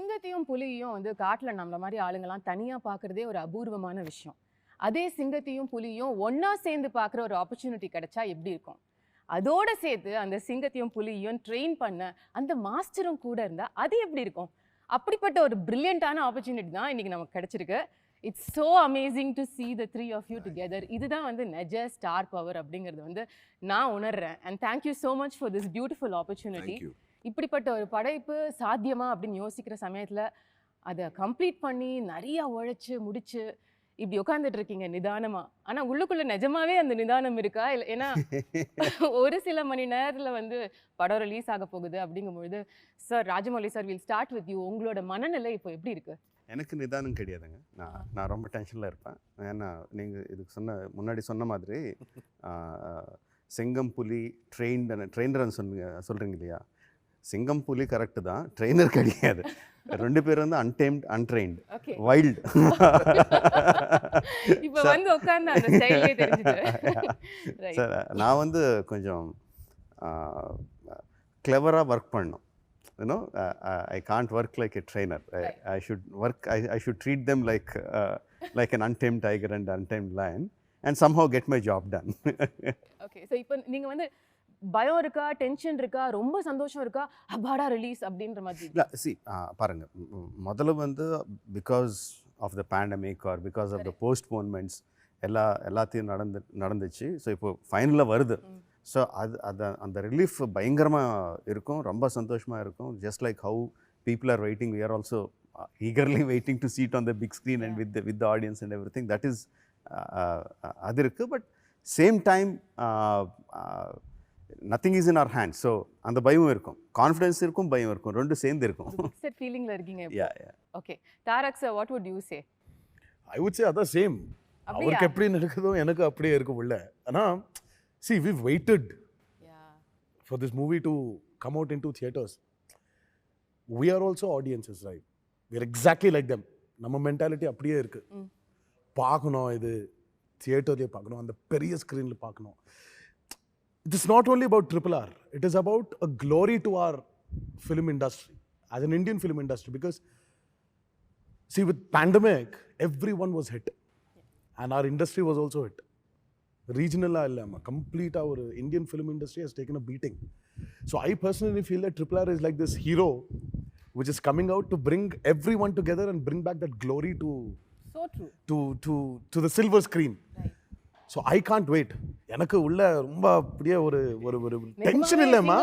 சிங்கத்தையும் புலியையும் வந்து காட்டுல நம்மள மாதிரி ஆளுங்கெல்லாம் தனியா பாக்குறதே ஒரு அபூர்வமான விஷயம். அதே சிங்கத்தையும் புலியும் ஒன்னா சேர்ந்து பாக்குற ஒரு ஆப்பர்ச்சுனிட்டி கிடைச்சா எப்படி இருக்கும்? அதோட சேர்த்து அந்த சிங்கத்தையும் புலியையும் ட்ரெயின் பண்ண அந்த மாஸ்டரும் கூட இருந்தா அது எப்படி இருக்கும்? அப்படிப்பட்ட ஒரு பிரில்லியண்டான ஆப்பர்ச்சுனிட்டி தான் இன்னைக்கு நமக்கு கிடைச்சிருக்கு. It's so amazing to see the three of you together. இதுதான் வந்து நெஜ ஸ்டார் பவர் அப்படிங்கிறது வந்து நான் உணர்றேன். And thank you so much for this beautiful opportunity. இப்படிப்பட்ட ஒரு படைப்பு சாத்தியமா அப்படின்னு யோசிக்கிற சமயத்துல அதை கம்ப்ளீட் பண்ணி நிறைய உழைச்சு முடிச்சு இப்படி உட்காந்துட்டு இருக்கீங்க நிதானமா. ஆனா உள்ளுக்குள்ள நிஜமாவே அந்த நிதானம் இருக்கா? இல்லை ஏன்னா ஒரு சில மணி நேரத்துல வந்து படம் ரிலீஸ் ஆக போகுது அப்படிங்கும்பொழுது sir Rajamouli sir will start with you. உங்களோட மனநிலை இப்போ எப்படி இருக்கு? எனக்கு நிதானம் கிடையாதுங்க. நான் ரொம்ப டென்ஷனில் இருப்பேன். ஏன்னா நீங்கள் இதுக்கு முன்னாடி சொன்ன மாதிரி சிங்கம் புலி ட்ரெயினர்னு சொல்கிறீங்க இல்லையா? சிங்கம் புலி கரெக்டு தான், ட்ரெயினர் கிடையாது. ரெண்டு பேர் வந்து அன்டேம்ட் அன்ட்ரெயின்ட் வைல்டு. சார் நான் வந்து கொஞ்சம் கிளவராக ஒர்க் பண்ணணும். You know, I can't work like a trainer. I should treat them like an untamed tiger and untamed lion and somehow get my job done. Okay, so இப்போ நீங்க வந்து பயம் இருக்கா, டென்ஷன் இருக்கா, ரொம்ப சந்தோஷம் இருக்கா, அபாடா ரிலீஸ் அப்படின்ற மாதிரி? இல்ல see பாருங்க, முதல்ல வந்து because of the pandemic or because of the postponements எல்லாத்தையும் நடந்துச்சு. ஸோ இப்போ ஃபைனலாக வருது. ஸோ அந்த ரிலீஃப் பயங்கரமாக இருக்கும், ரொம்ப சந்தோஷமாக இருக்கும். Just like how people are waiting, we are also eagerly waiting to see it on the big screen and with the audience and everything. That is அது இருக்குது. But same time nothing is in our hands. So அந்த பயம் இருக்கும், confidence இருக்கும், பயம் இருக்கும், ரெண்டு சேர்ந்து இருக்கும். மிக்ஸ்ட் ஃபீலிங்ல இருக்கீங்க. Okay, Tarak sir, what would you say? I would say அதான் சேம். அவருக்கு எப்படி நடக்குதோ எனக்கு அப்படியே இருக்கும் உள்ள. ஆனால் see, we've waited for this movie to come out into theaters. We are also audiences, right? We are exactly like them. நம்ம மென்டாலிட்டி அப்படியே இருக்கு. பார்க்கணும், இது தியேட்டர்லேயே பார்க்கணும், அந்த பெரிய ஸ்க்ரீனில் பார்க்கணும். It is not only about RRR. It is about a glory to our film industry, as an Indian film industry. Because, see, with pandemic, everyone was hit. And our industry was also hit. Regional complete our Indian film industry has taken a beating. So I personally feel that RRR is like this hero which is coming out to bring everyone together and bring back that glory to the silver screen. Right. So I can't wait. எனக்கு உள்ள ரொம்ப அப்படியே ஒரு tension இல்லைம்மா,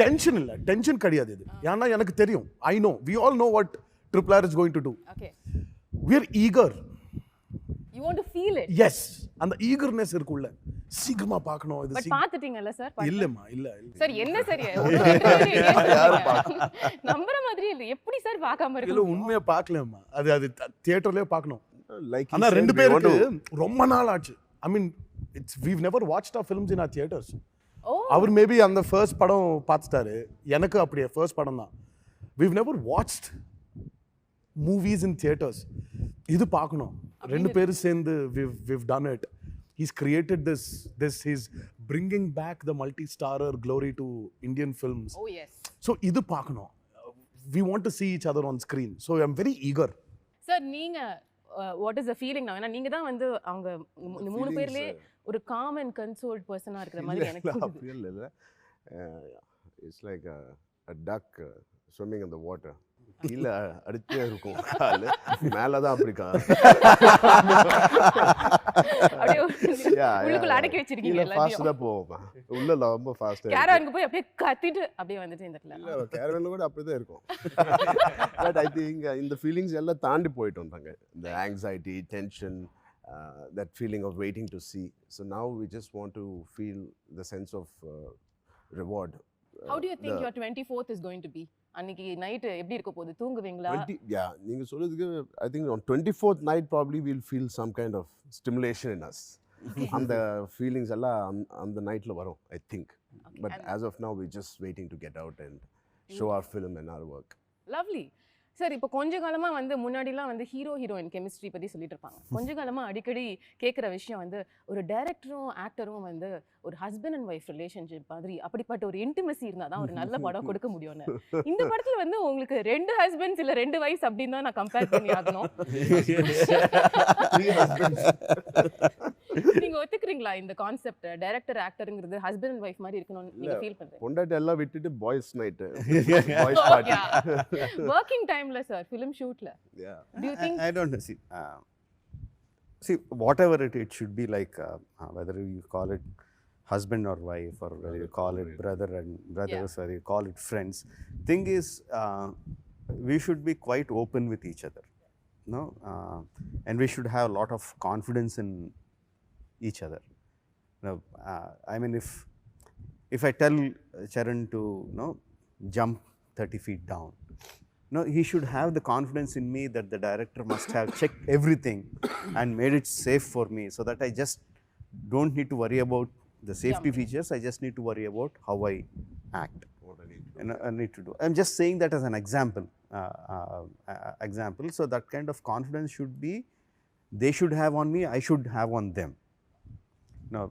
tension இல்லை, tension கிடையாது இது. ஏன்னா எனக்கு தெரியும், I know, we all know what RRR is going to do. Okay. We are eager. You want to feel it? Yes. அந்த eagerness இருக்குள்ள, சீக்கிரமா பார்க்கணும். இது பட் பாத்துட்டீங்கல்ல சார்? இல்லம்மா, இல்ல சார். என்ன சார் நம்பற மாதிரி இல்ல, எப்படி சார் பார்க்காம இருக்கு? இல்ல, உண்மையா பார்க்கலம்மா. அது தியேட்டர்லயே பார்க்கணும். லைக் ஆனா ரெண்டு பேருக்கு ரொம்ப நாள் ஆச்சு. I mean, we've never watched our films in our theaters. அவர் மேபி அந்த ஃபர்ஸ்ட் படம் பார்த்துட்டாரு, எனக்கு அப்படியே ஃபர்ஸ்ட் படம் தான். We've never watched movies in theaters. இது பார்க்கணும். ரெண்டு பேரும் சேர்ந்து we've done it. He's created this he's bringing back the multi-starrer glory to Indian films. Oh yes. So இது பார்க்கணும். We want to see each other on screen. So I'm very eager. Sir, நீங்க what is the feeling now? நீங்க தான் வந்து அவங்க மூணு பேர்லயே ஒரு calm and consoled personா இருக்கிற மாதிரி எனக்கு இல்ல. It's like a duck swimming in the water. கீழே அடிச்சே இருக்கும், காலு மேல தான் அப்படி அடக்கி வச்சிருக்கீங்க. ஃபாஸ்டா போவோம், உள்ள ரொம்ப ஃபாஸ்டா கேரவனுக்கு போய் அப்படியே கத்திட்டு அப்படியே வந்துட்டு இந்த இடத்துல. இல்ல, கேரவன்ல கூட அப்படிதான் இருக்கும். பட் ஐ திங்க் இந்த ஃபீலிங்ஸ் எல்லாம் தாண்டி போயிட்டு வந்தாங்க. இந்த anxiety, tension, that feeling of waiting to see. So now we just want to feel the sense of reward. How do you think your 24th is going to be? அன்னைக்கு night எப்படி இருக்க போகுது? தூங்குவீங்களா? நீங்க சொல்றதுக்கு I think on 24th night probably we'll feel some kind of stimulation in us. அந்த feelings எல்லாம் அந்த நைட்ல வரும், I think. But as of now we're just waiting to get out and show our film and our work. Lovely. Sir இப்போ கொஞ்ச காலமா வந்து முன்னாடிலாம் வந்து ஹீரோ ஹீரோயின் கெமிஸ்ட்ரி பத்தி சொல்லிட்டு இருப்பாங்க. கொஞ்ச காலமா அடிக்கடி கேட்குற விஷயம் வந்து ஒரு டைரக்டரும் ஆக்டரும் வந்து ஒரு ஹஸ்பண்ட் அண்ட் ஒய்ஃப் ரிலேஷன்ஷிப் மாதிரி அப்படிப்பட்ட ஒரு இன்டிமசி இருந்தால் தான் ஒரு நல்ல படம் கொடுக்க முடியும்னு. இந்த படத்துல வந்து உங்களுக்கு 2 ஹஸ்பண்ட்ஸ் இல்லை 2 வைஃப்ஸ் அப்படின்னு தான் நான் கம்பேர் பண்ணி ஆகணும். நீங்க ஒத்துக்கிறீங்களா இந்த கான்செப்ட் டைரக்டர் ஆக்டருங்கிறது ஹஸ்பண்ட் அண்ட் ஒய்ஃப் மாதிரி இருக்கணும்னு நீங்க ஃபீல் பண்றீங்க? பொண்டாட்டி எல்லாம் விட்டுட்டு boys night boys party. Working டைம்ல சார் ஃபிலிம் ஷூட்ல do you think I don't know. See, whatever it should be like, whether you call it husband or wife, or whether you call it brother and brothers, or you call it friends. Thing is, we should be quite open with each other, no, and we should have a lot of confidence in each other. Now, I mean, if I tell Charan to jump 30 feet down, no, he should have the confidence in me that the director must have checked everything and made it safe for me, so that I just don't need to worry about the safety features. I just need to worry about how I act. What I need to do. And I need to do. I'm just saying that as an example. So that kind of confidence should be, they should have on me, I should have on them. Now,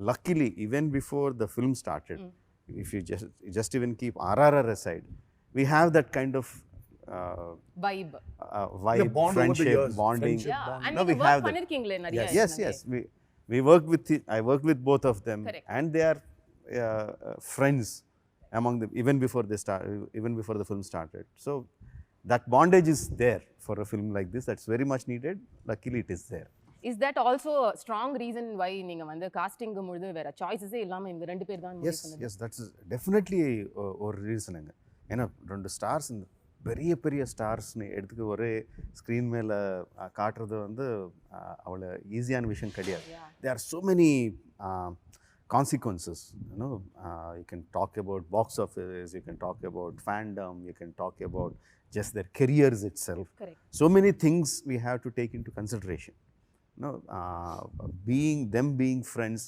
luckily, even before the film started, if you just even keep RRR aside, we have that kind of vibe, Yeah, bond over the friendship, years. bonding. Friendship, yeah, bond. and No, we நீங்க have work that. பண்ணிருக்கீங்களே நிறைய. Yes. We worked with I worked with both of them. Correct. And they are friends among them even before the film started. So that bondage is there for a film like this. That's very much needed. Luckily, it is there. Is that also a strong reason why நீங்க வந்து costing பொழுது வேற சாய்ஸஸே இல்லாம இந்த 2 பேர் தான் முடிவு பண்ணது? Yes, that's definitely ஒரு ரீசனுங்க. ஏன்னா 2 ஸ்டார்ஸ், இந்த பெரிய பெரிய ஸ்டார்ஸ்னு எடுத்துக்க ஒரே ஸ்க்ரீன் மேலே காட்டுறது வந்து அவ்வளோ ஈஸியான விஷயம் கிடையாது. There are so many consequences. You can talk about box office, you can talk about fandom, you can talk about just their careers itself. Correct. So many things we have to take into consideration. Being friends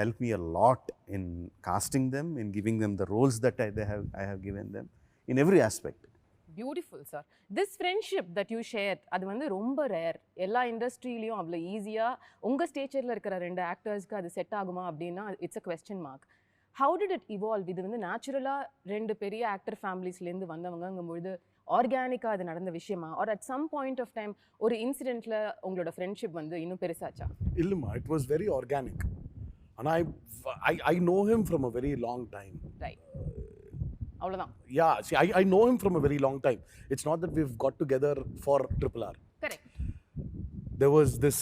helped me a lot in casting them, in giving them the roles that I have given them in every aspect. Beautiful, sir. This friendship that you shared, அது வந்து ரொம்ப rare. எல்லா இண்டஸ்ட்ரியிலையும் அவ்வளோ ஈஸியாக உங்கள் ஸ்டேச்சரில் இருக்கிற 2 ஆக்டர்ஸ்க்கு அது set ஆகுமா அப்படின்னா it's a question mark. How did it evolve? இது வந்து நேச்சுரலாக 2 பெரிய ஆக்டர் ஃபேமிலிஸ்லேருந்து வந்தவங்கங்கும்பொழுது ஆர்கானிக்காக அது நடந்த விஷயமா, or at some point of time ஒரு இன்சிடென்ட்ல உங்களோட ஃப்ரெண்ட்ஷிப் வந்து இன்னும் பெருசாச்சா? இல்லைம்மா, இட் வாஸ் வெரி ஆர்கானிக். ஆனால் I know him from a very long time. ரைட், அவ்வளோதான். Yeah, see, I know him from a very long time. It's not that we've got together for RRR. Correct. There was this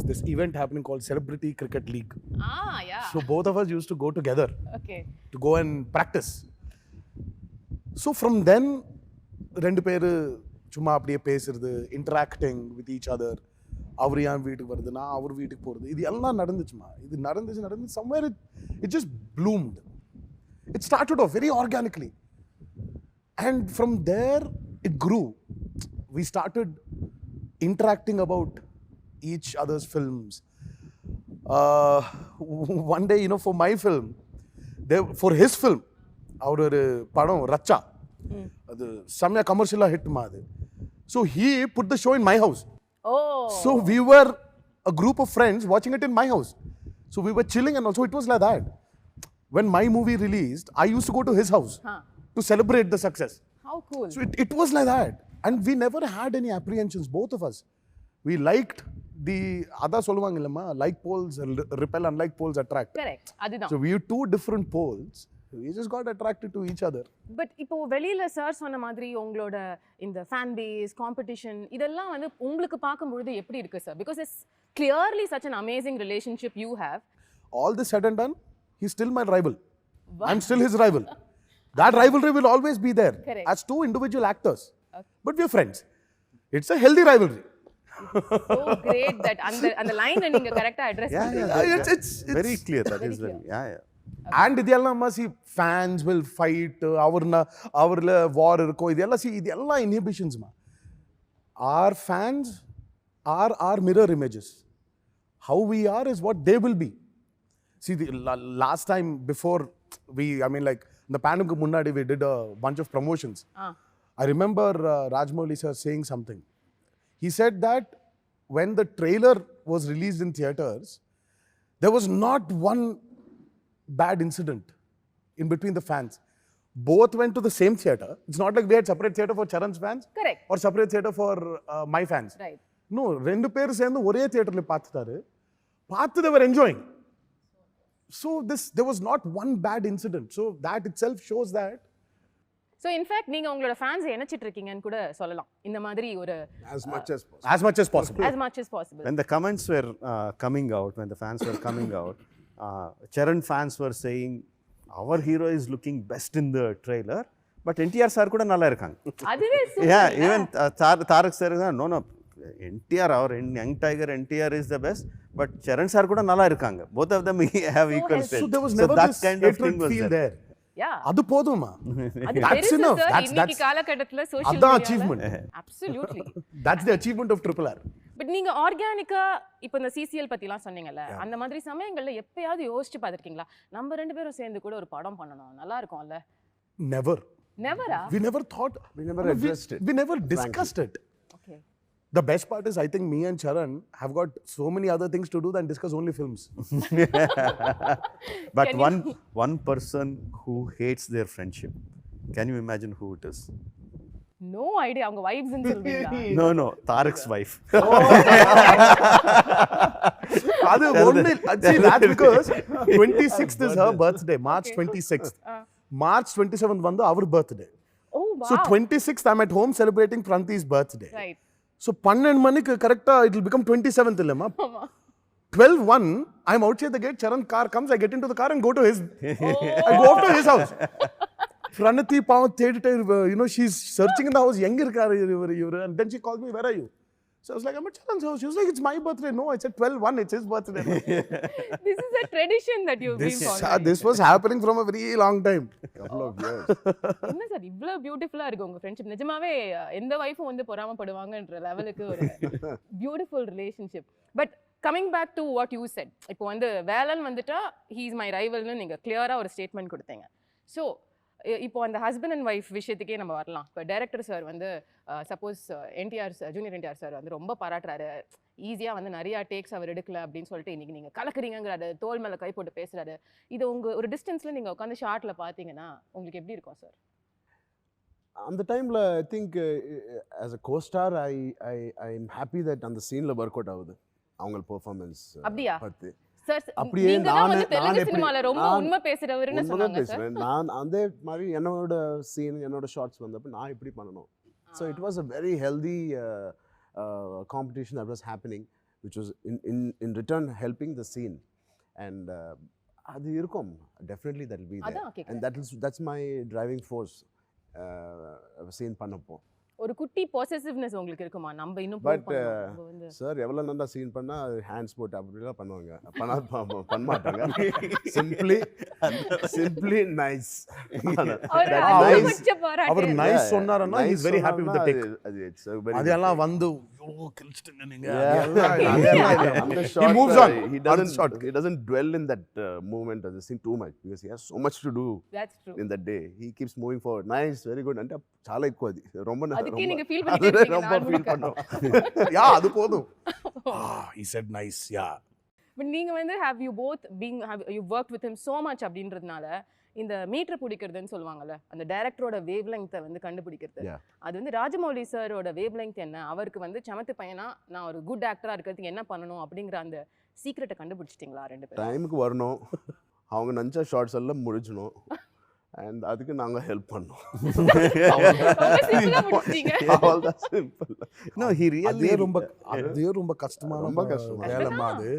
this event happening called Celebrity Cricket League. Yeah. So both of us used to go together Okay. to go and practice. So from then, 2 பேர் சும்மா அப்படியே பேசுறது, interacting with each other. அவர் என் வீட்டுக்கு வருது, நான் அவர் வீட்டுக்கு போகிறது, இது எல்லாம் நடந்துச்சுமா. இது நடந்துச்சு somewhere it just bloomed. It started off very organically. And from there, it grew. We started interacting about each other's films. One day, for my film, for his film, அவர் ஒரு படம் ரச்சா, அது செம்மையா கமர்ஷியலாக ஹிட்மா அது. So he put the show in my house. Oh. So we were a group of friends watching it in my house. So we were chilling, and also it was like that. When my movie released, I used to go to his house to celebrate the success. How cool. So it was like that. And we never had any apprehensions, both of us. We liked the other solvangilama, like poles repel, unlike poles attract. Correct. அதுதான். So we were 2 different poles. We just got attracted to each other. But இப்போ வெளியில sir சொன்ன மாதிரி உங்களோட இந்த fan base, competition இதெல்லாம் வந்து உங்களுக்கு பார்க்கும்பொழுது எப்படி இருக்கு sir? Because it's clearly such an amazing relationship you have. All this said and done, he's still my rival. I'm still his rival. That rivalry will always be there. Correct. As 2 individual actors. Okay. But we're friends. It's a healthy rivalry. So great that அந்த லைனை நீங்க கரெக்ட்டா address பண்றீங்க. It's very clear. That is very, yeah. And இதெல்லாம் see, fans will fight, அவர்ல war இருக்கும், இதெல்லாம் see, இதெல்லாம் inhibitions ma. Our fans are our mirror images. How we are is what they will be. See, the last time before the pandemic munnadi, we did a bunch of promotions. I remember Rajamouli sir saying something. He said that when the trailer was released in theaters, there was not one bad incident in between the fans. Both went to the same theater. It's not like we had separate theater for Charan's fans Correct. or separate theater for my fans. Right. No, ரெண்டு பேர் சேர்ந்து ஒரே தியேட்டர்ல பார்த்துட்டாரு. பார்த்து they were enjoying. So there was not one bad incident. So that itself shows that. So in fact நீங்க உங்களோட fans நினைச்சிட்டு இருக்கீங்கன்னு கூட சொல்லலாம். இந்த மாதிரி ஒரு as much as possible. As much as possible. as much as possible. When the comments were coming out, when the fans were coming out, Charan fans were saying, our hero is looking best in the trailer, but NTR sir கூட நல்லா இருக்காங்க. அதுவே Yeah, even Tarak sir is no, NTR, our young tiger NTR is the best, but Charan sir கூட நல்லா இருக்காங்க. Both of them have equal healthy. strength. So there was never that this kind of thing hatred was feel there. Yeah. அது போதுமா? அது That's பெருசு enough. sir. That's இன்னைக்கு காலகட்டத்துல social அதான் மீடியால achievement. Absolutely. That's the achievement of RRR. But நீங்க ஆர்கானிக்கா இப்போ இந்த சிசிஎல் பத்திலாம் சொன்னீங்கல்ல, அந்த மாதிரி சமயங்கள்ல எப்பயாவது யோசிச்சு பார்த்திருக்கீங்களா, நம்ம ரெண்டு பேரும் சேர்ந்து கூட ஒரு படம் பண்ணணும், நல்லா இருக்கும்ல? Never. நெவரா? We never thought. We never addressed it. We never discussed it. Okay. The best part is, I think me and Charan have got so many other things to do than discuss only films. But one person who hates their friendship, can you imagine who it is? No idea. அவங்க wives ன்னு சொல்வீங்களா? No, Tarak's wife. அது ஒண்ணு. See, that's because 26th is her birthday, March 26th. March 27th வந்து our birthday. Oh wow. So 26th I'm at home celebrating Pranti's birthday. Right. So 12 மணிக்கு கரெக்ட்டா it will become 27th இல்லமா? ஆமா. 12:01 I'm outside the gate, Charan car comes, I get into the car and go to his I go up to his house. Pranati பாவம் தேடிட்டே, she's searching in the house, எங்க இருக்காரு இவரு, and then she called me, where are you? So I was like, I'm at Charan's house. She was like, it's my birthday. No, I said 12:01, it's his birthday. This is a tradition that you've been following. This was happening from a very long time. Couple of years. என்ன sir இவ்வளவு பியூட்டிஃபுல்லா இருக்கு உங்க friendship? நிஜமாவே எந்த வைஃபும் வந்து பொறாமப்படுவாங்கன்ற லெவலுக்கு ஒரு beautiful relationship. But coming back to what you said, இப்போ வந்து வேலன் வந்துட்டா ஹீ இஸ் மை ரைவல்னு நீங்க கிளியரா ஒரு ஸ்டேட்மெண்ட் கொடுத்தீங்க. ஸோ இப்போ அந்த ஹஸ்பண்ட் அண்ட் ஒய்ஃப் விஷயத்துக்கே நம்ம வரலாம். இப்போ டைரக்டர் சார் வந்து சப்போஸ் ஜூனியர் என்டிஆர் சார் வந்து ரொம்ப பாராட்டுறாரு, ஈஸியாக வந்து நிறையா டேக்ஸ் அவர் எடுக்கல அப்படின்னு சொல்லிட்டு இன்னைக்கு நீங்கள் கலக்குறீங்கிறாரு, தோல் மேலே கை போட்டு பேசுறாரு. இது உங்கள் ஒரு டிஸ்டன்ஸில் நீங்கள் உட்காந்து ஷார்ட்டில் பார்த்தீங்கன்னா உங்களுக்கு எப்படி இருக்கும் சார்? அந்த டைமில் I think as a co-star I'm happy that அந்த சீனில் ஒர்க் அவுட் ஆகுது அவங்க பெர்ஃபார்மன்ஸ் அப்படியா பார்த்து. சார் அப்படியே நீங்க தான் வந்து தெலுங்கு சினிமால ரொம்ப உண்மை பேசுறவருன்னு சொன்னாங்க சார். நான் அதே மாதிரி என்னோட சீன் என்னோட ஷார்ட்ஸ் வந்தப்ப நான் இப்படி பண்ணணும். So it was a very healthy competition that was happening which was in return helping the scene. And அது இருக்கும் definitely that will be there. And that's my driving force scene பண்ணப்போ. ஒரு குட்டி பொசசிவ்னஸ் உங்களுக்கு இருக்குமா? நம்ம இன்னும் பட் சார் எவ்வளோ நல்லா சீன் பண்ணா ஹேண்ட்ஸ் போட்டு அப்படிலாம் பண்ணுவாங்க, பண்ண மாட்டாங்க. Simply nice. அவர் நைஸ் சொன்னாருன்னா he is very happy with the take. அதெல்லாம் வந்து கிழிச்சிட்டீங்க நீங்க. He moves on. He doesn't dwell in that moment of the scene too much because he has so much to do. That's true. In that day he keeps moving forward. Nice, very good. అంటే చాలా ఎక్కువ అది ரொம்ப அதுக்கு நீங்க feel பண்ணிட்டே இருக்கீங்க. ரொம்ப ஃபீல் பண்ணோம். யா அது போதும். He said nice. Yeah. But நீங்க வந்து have you worked with him so much அப்படின்றதுனால இந்த மீட்டர் பிடிக்கிறதுன்னு சொல்லுவாங்கல்ல, அந்த டைரக்டரோட வேவ் லெங்த்தை வந்து கண்டுபிடிக்கிறது, அது வந்து ராஜமௌலி சாரோட வேவ் லெங்த் என்ன, அவருக்கு வந்து சமத்து பையனா நான் ஒரு குட் ஆக்டரா இருக்கிறதுக்கு என்ன பண்ணணும் அப்படிங்கிற அந்த சீக்ரெட்டை கண்டுபிடிச்சிட்டிங்களா ரெண்டு பேரும்? டைமுக்கு வரணும், அவங்க நினச்ச ஷார்ட்ஸ் எல்லாம் முடிச்சணும், அண்ட் அதுக்கு நாங்கள் ஹெல்ப் பண்ணோம். ரொம்ப கஷ்டமான வேலைமா அது.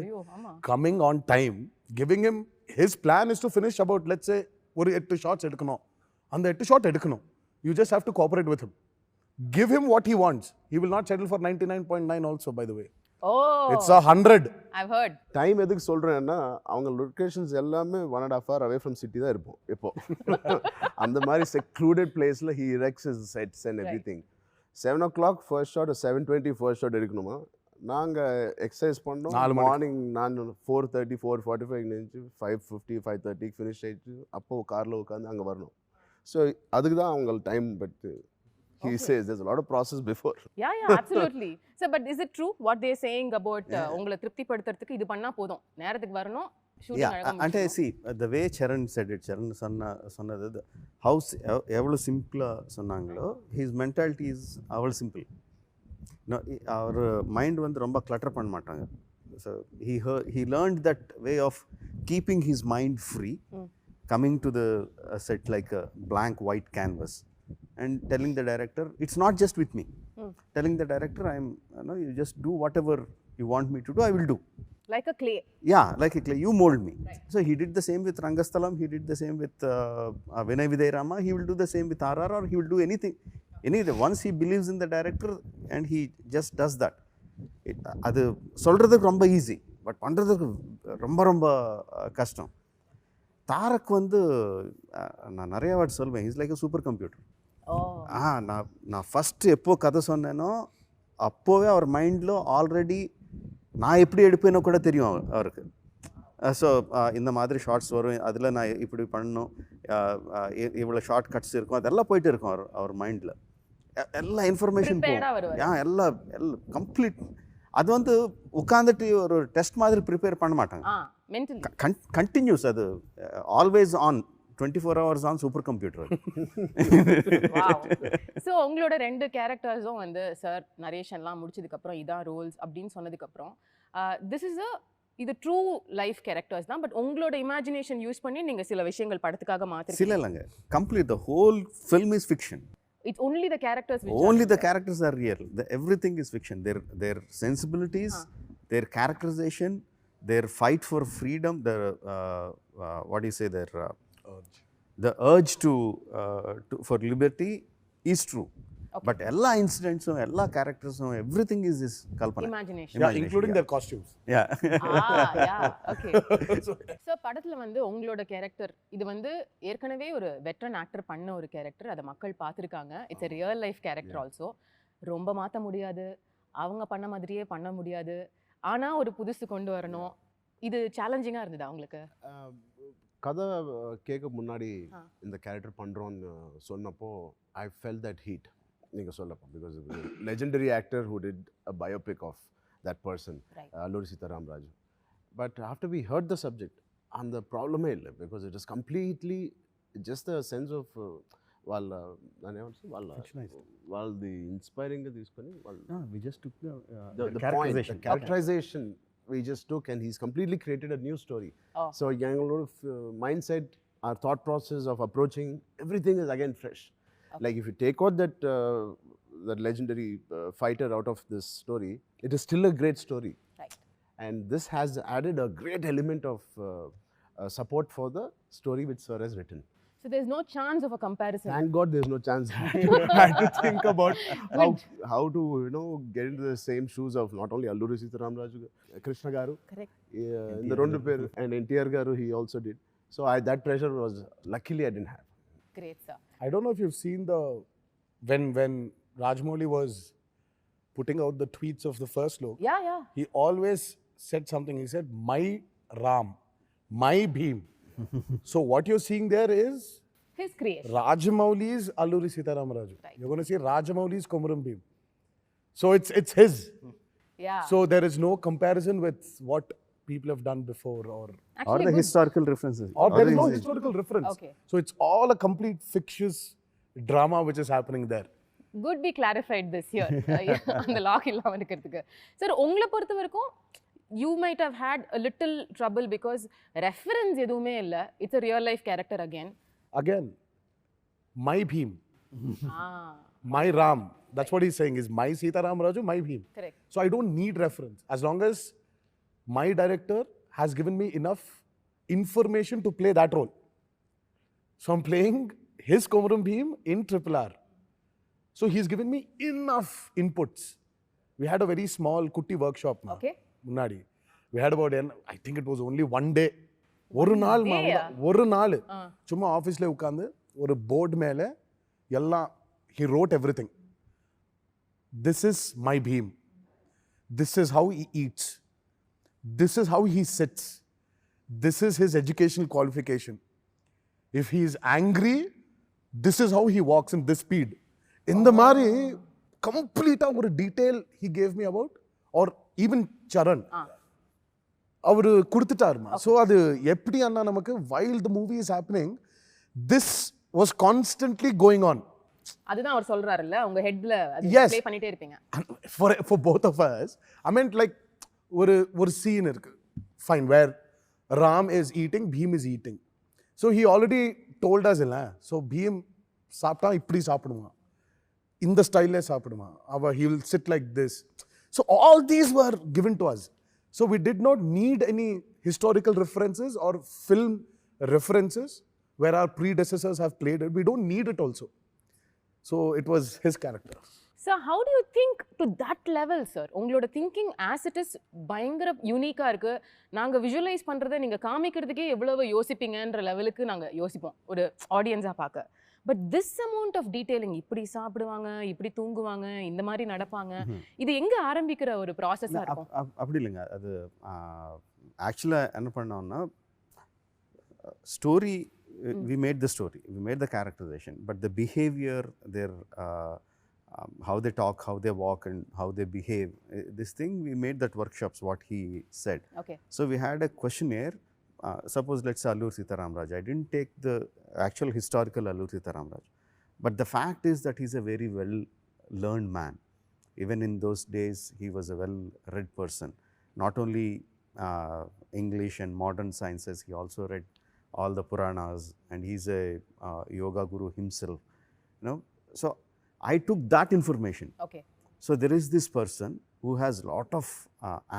Coming on time, giving him his plan is to finish about, let's say, ஒரு 8 ஷாட்ஸ் எடுக்கணும், அந்த 8 ஷாட் எடுக்கணும். You just have to cooperate with him. Give him what he wants. He will not settle for 99.9 also, by the way. Oh, it's 100. I've heard. Time எதுக்கு சொல்றேன்னா அவங்க locations எல்லாமே 1.5 hour away from city தான் இருப்போம் இப்போ. அந்த மாதிரி secluded placeல he erects his sets and everything. 7 o'clock first shot, 7:20 first shot எடுக்கணுமா, நாங்கள் எக்ஸசைஸ் பண்ணோம். மார்னிங் நான் 4:30 4:45 நினைச்சு 5:50 5:30 ஃபினிஷ் ஆயிடுச்சு. அப்போது காரில் உட்காந்து அங்கே வரணும். ஸோ அதுக்கு தான் அவங்க time. But he says there's a lot of process before. Yeah, absolutely. So, but is it true what they're saying about உங்களை திருப்திப்படுத்துறதுக்கு இது பண்ணா போதும், நேரத்துக்கு வரணும், ஷூட்டிங் Yeah, அழகா and I முடிச்சிடணும்? see the way Charan said it, Charan சொன்னது how எவ்வளோ சிம்பிளாக சொன்னாங்களோ, his mentality is அவ்வளோ சிம்பிள். அவர் மைண்ட் வந்து ரொம்ப clutter பண்ண மாட்டாங்க. So he learned that way of keeping his mind free, coming to the set like a blank white canvas and telling the director, it's not just with me, telling the director, you just do whatever you want me to do, I will do. Like a clay. Yeah, like a clay, you mold me. So he did the same with Rangasthalam, he did the same with Vinay Videy Rama, he will do the same with RRR, he will do anything. Once he believes in the director and he just does that. அது சொல்கிறதுக்கு ரொம்ப easy, but பண்ணுறதுக்கு ரொம்ப ரொம்ப கஷ்டம். தாரக் வந்து நான் நிறைய வாட்டி சொல்வேன், is like a super computer. நான் ஃபஸ்ட்டு எப்போ கதை சொன்னேனோ அப்போவே அவர் மைண்டில் ஆல்ரெடி நான் எப்படி எடுப்பேனோ கூட தெரியும் அவருக்கு. ஸோ இந்த மாதிரி ஷார்ட்ஸ் வரும், அதில் நான் இப்படி பண்ணணும், இவ்வளோ ஷார்ட் கட்ஸ் இருக்கும், அதெல்லாம் போயிட்டு இருக்கும் அவர் மைண்டில். எல்லா இன்ஃபர்மேஷன் எல்லாம் கம்ப்ளீட். அது வந்து உட்காந்துட்டு ஒரு டெஸ்ட் மாதிரி ப்ரிப்பேர் பண்ண மாட்டாங்க, கண்டினியூஸ். அது always on, 24 hours on super computer. So உங்களோட 2 கேரக்டர்ஸும் வந்து சார் நரேஷன்லாம் முடிச்சதுக்கப்புறம் இதான் ரோல்ஸ் அப்படின்னு சொன்னதுக்கப்புறம் இது ட்ரூ லைஃப் கேரக்டர்ஸ் தான், பட் உங்களோட இமேஜினேஷன் யூஸ் பண்ணி நீங்கள் சில விஷயங்கள் படத்துக்காக மாற்றி. சில இல்லைங்க, complete the whole film is fiction. It's only the characters which only the characters are real. Everything is fiction. Their sensibilities, their characterization, their fight for freedom, their what do you say, their urge. The urge to for liberty is true. Okay. But all incidents, all characters, everything is this kalpana. Imagination. Yeah, including their costumes. Yeah. Yeah, okay. So படத்துல வந்து உங்களோட character இது வந்து ஏற்கனவே ஒரு veteran actor பண்ண ஒரு character, அதை மக்கள் பார்த்துருக்காங்க. It's a real life character also. ரொம்ப மாற்ற முடியாது, அவங்க பண்ண மாதிரியே பண்ண முடியாது, ஆனால் ஒரு புதுசு கொண்டு வரணும். இது சேலஞ்சிங்காக இருந்ததா உங்களுக்கு? கதை கேட்க முன்னாடி இந்த கேரக்டர் பண்ணுறோன்னு சொன்னப்போ ஐ ஃபெல் தட் ஹீட். நீங்கள் சொல்லப்போ because legendary actor who did a biopic of that person, Alluri Sitaram Raju. But after we heard the subject, and the problem is because it is completely just a sense of while the inspiring we just took the characterization we just took, and he's completely created a new story. So young mindset, our thought process of approaching everything is again fresh. Like if you take out that legendary fighter out of this story, it is still a great story. Right. And this has added a great element of support for the story which Sir has written. So there's no chance of a comparison. Thank God there's no chance. I had to think about how to get into the same shoes of not only Alluri Sitaram Raju, Krishna Garu. Correct. In the Rondu Per and NTR Garu he also did. So that pressure was luckily I didn't have. Great, sir. I don't know if you've seen when Rajamouli was putting out the tweets of the first look. Yeah. He always said something. He said, "My Ram, my Bhim." So what you're seeing there is his creation. Rajamouli's Alluri Sitaram Raju. Right. You're going to see Rajamouli's Komuram Bhim. So it's his. Yeah. So there is no comparison with what people have done before or the historical references. Or there is no historical reference. Okay. So it's all a complete fictitious drama which is happening there. Good we clarified this here. அந்த lock இல்லாம இருக்கிறதுக்கு. Sir உங்களை பொறுத்த வரைக்கும் you might have had a little trouble because reference எதுவுமே இல்லை. It's a real life character again. My Bhim. My Ram. That's what he's saying is my Sitaram Raju, my Bhim. Correct. So I don't need reference. As long as my director has given me enough information to play that role. So I'm playing his Komuram Bhim in RRR. So he's given me enough inputs. We had a very small kutti workshop. Okay. Munadi. We had about, I think it was only one day. ஒரு நாள் சும்மா ஆஃபீஸில் உட்காந்து ஒரு board மேலே எல்லாம் he wrote everything. This is my Bhim. This is how he eats. This is how he sits. This is his educational qualification. If he is angry, this is how he walks in this speed. இந்த மாதிரி கம்ப்ளீட்டா ஒரு detail he gave me about, or even Charan அவரு கொடுத்துட்டாருமா. So அது எப்படி அண்ணா நமக்கு while the movie is happening, this was constantly going on. அதுதான் அவர் சொல்றாருல்ல, உங்க ஹெட்ல அது Yes. ப்ளே பண்ணிட்டே இருப்பீங்க. For both of us, I meant like ஒரு scene இருக்கு, fine, where Ram is eating, Bhim is eating. So he already told us இல்ல, so Bhim சாப்பிட்டா இப்படி சாப்பிடுவான், இந்த ஸ்டைல்ல சாப்பிடுவான், he will sit like this. So all these were given to us. So we did not need any historical references or film references where our predecessors have played it. We don't need it also. So it was his character. So how do you think to that level, sir? உங்களோட thinking as it is பயங்கர யூனிக்கா இருக்கு. நாங்க visualize பண்றதை நீங்க காமிக்கிறதுக்கே எவ்வளவு யோசிப்பீங்கன்ற லெவலுக்கு நாங்க யோசிப்போம் ஒரு ஆடியன்ஸா பார்க்க. But this amount of detailing, இப்படி சாப்பிடுவாங்க, இப்படி தூங்குவாங்க, இந்த மாதிரி நடப்பாங்க, இது எங்க ஆரம்பிக்கிற ஒரு ப்ராசஸா இருக்கும்? அப்படி இல்லைங்க. அது ஆக்சுவலாக என்ன பண்ணோம்னா, story we made the story, we made the characterization, but the behavior, their how they talk, how they walk, and how they behave, this thing we made that workshops what he said. Okay. So we had a questionnaire. Suppose let's say Allur Sitaram Raj. I didn't take the actual historical Allur Sitaram Raj, but the fact is that he's a very well learned man. Even in those days, he was a well read person. Not only English and modern sciences, he also read all the Puranas, and he's a yoga guru himself. You know, so I took that information. Okay. So there is this person who has lot of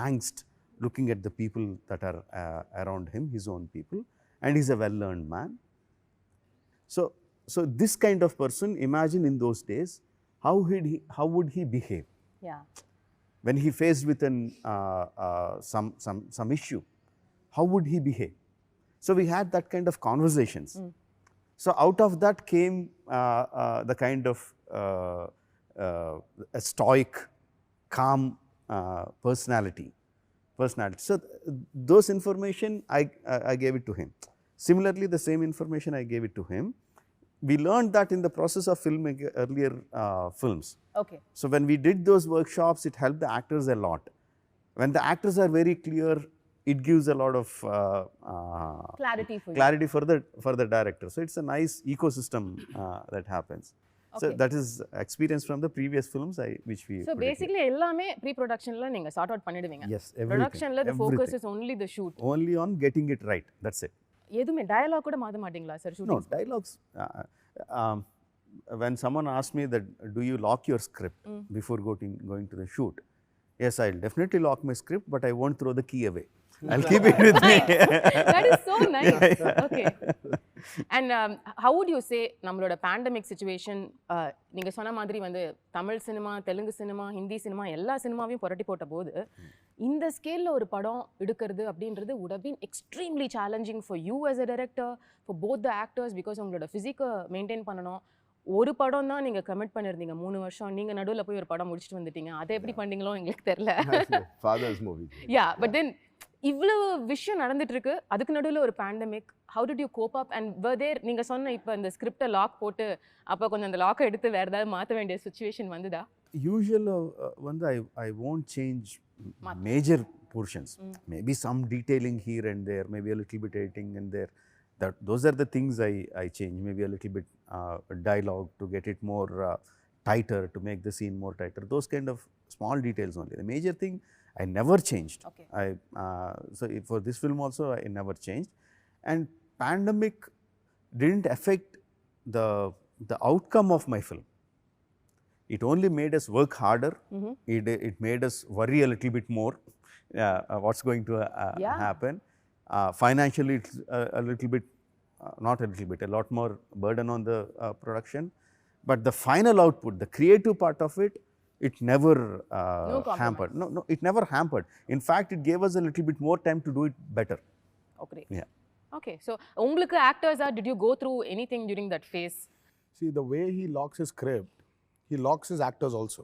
angst looking at the people that are around him, his own people, and he's a well-learned man. So this kind of person, imagine in those days, how would he behave? Yeah. When he faced with some issue, how would he behave? So we had that kind of conversations. So out of that came the kind of a stoic, calm personality. So those information I gave it to him. Similarly, the same information I gave it to him. We learned that in the process of filming earlier films. Okay. So when we did those workshops, it helped the actors a lot. When the actors are very clear, it gives a lot of clarity for the director. So it's a nice ecosystem that happens. Okay. So that is experience from the previous films which we. So basically, எல்லாமே pre-productionல நீங்க sort out பண்ணிடுவீங்க. Yes, everything. Productionல the focus is only the shoot. Only on getting it right. That's it. எதுமே dialogue கூட மாத்த மாட்டீங்களா sir shooting? No dialogues. When someone asks me that, do you lock your script before going to the shoot? Yes, I'll definitely lock my script, but I won't throw the key away. I'll keep it with me. That is so nice. Okay. And how would you say நம்மளோட pandemic situation, நீங்க சொன்ன மாதிரி வந்து Tamil cinema, Telugu cinema, Hindi cinema எல்லா சினிமாவையும் புரட்டி போட்ட போது இந்த ஸ்கேல்ல ஒரு படம் எடுக்கிறது அப்படின்றது would have been extremely challenging for you as a director, for both the actors, because உங்களோட physique maintain பண்ணணும். ஒரு படம் தான் நீங்க கமிட் பண்ணிருந்தீங்க 3 வருஷம், நீங்க நடுவுல போய் ஒரு படம் முடிச்சிட்டு வந்துட்டீங்க. அதை எப்படி பண்ணீங்களோ எங்களுக்கு தெரியல. Father's movie. Yeah, but then இவ்வளவு விஷயம் நடந்துட்டு இருக்கு, அதுக்கு நடுவுல ஒரு pandemic. How did you cope up, and were there, நீங்க சொன்ன இப்ப இந்த ஸ்கிரிப்டை லாக் போட்டு அப்ப கொஞ்சம் அந்த லாக்கை எடுத்து வேற ஏதாவது மாத்த வேண்டிய சிச்சுவேஷன் வந்துதா? Usually வந்து I won't change major portions. Maybe some detailing here and there, maybe a little bit editing and there. Those are the things I change. Maybe a little bit dialogue to get it more tighter, to make the scene more tighter. Those kind of small details only. The major thing I never changed. Okay. So for this film also I never changed. And pandemic didn't affect the outcome of my film. It only made us work harder. It made us worry a little bit more what's going to happen. Financially, it's a little bit, not a little bit, a lot more burden on the production. But the final output, the creative part of it, it never hampered. No, it never hampered. In fact, it gave us a little bit more time to do it better. Okay. Yeah. Okay. So, உங்களுக்கு actors did you go through anything during that phase? See, the way he locks his script, he locks his actors also.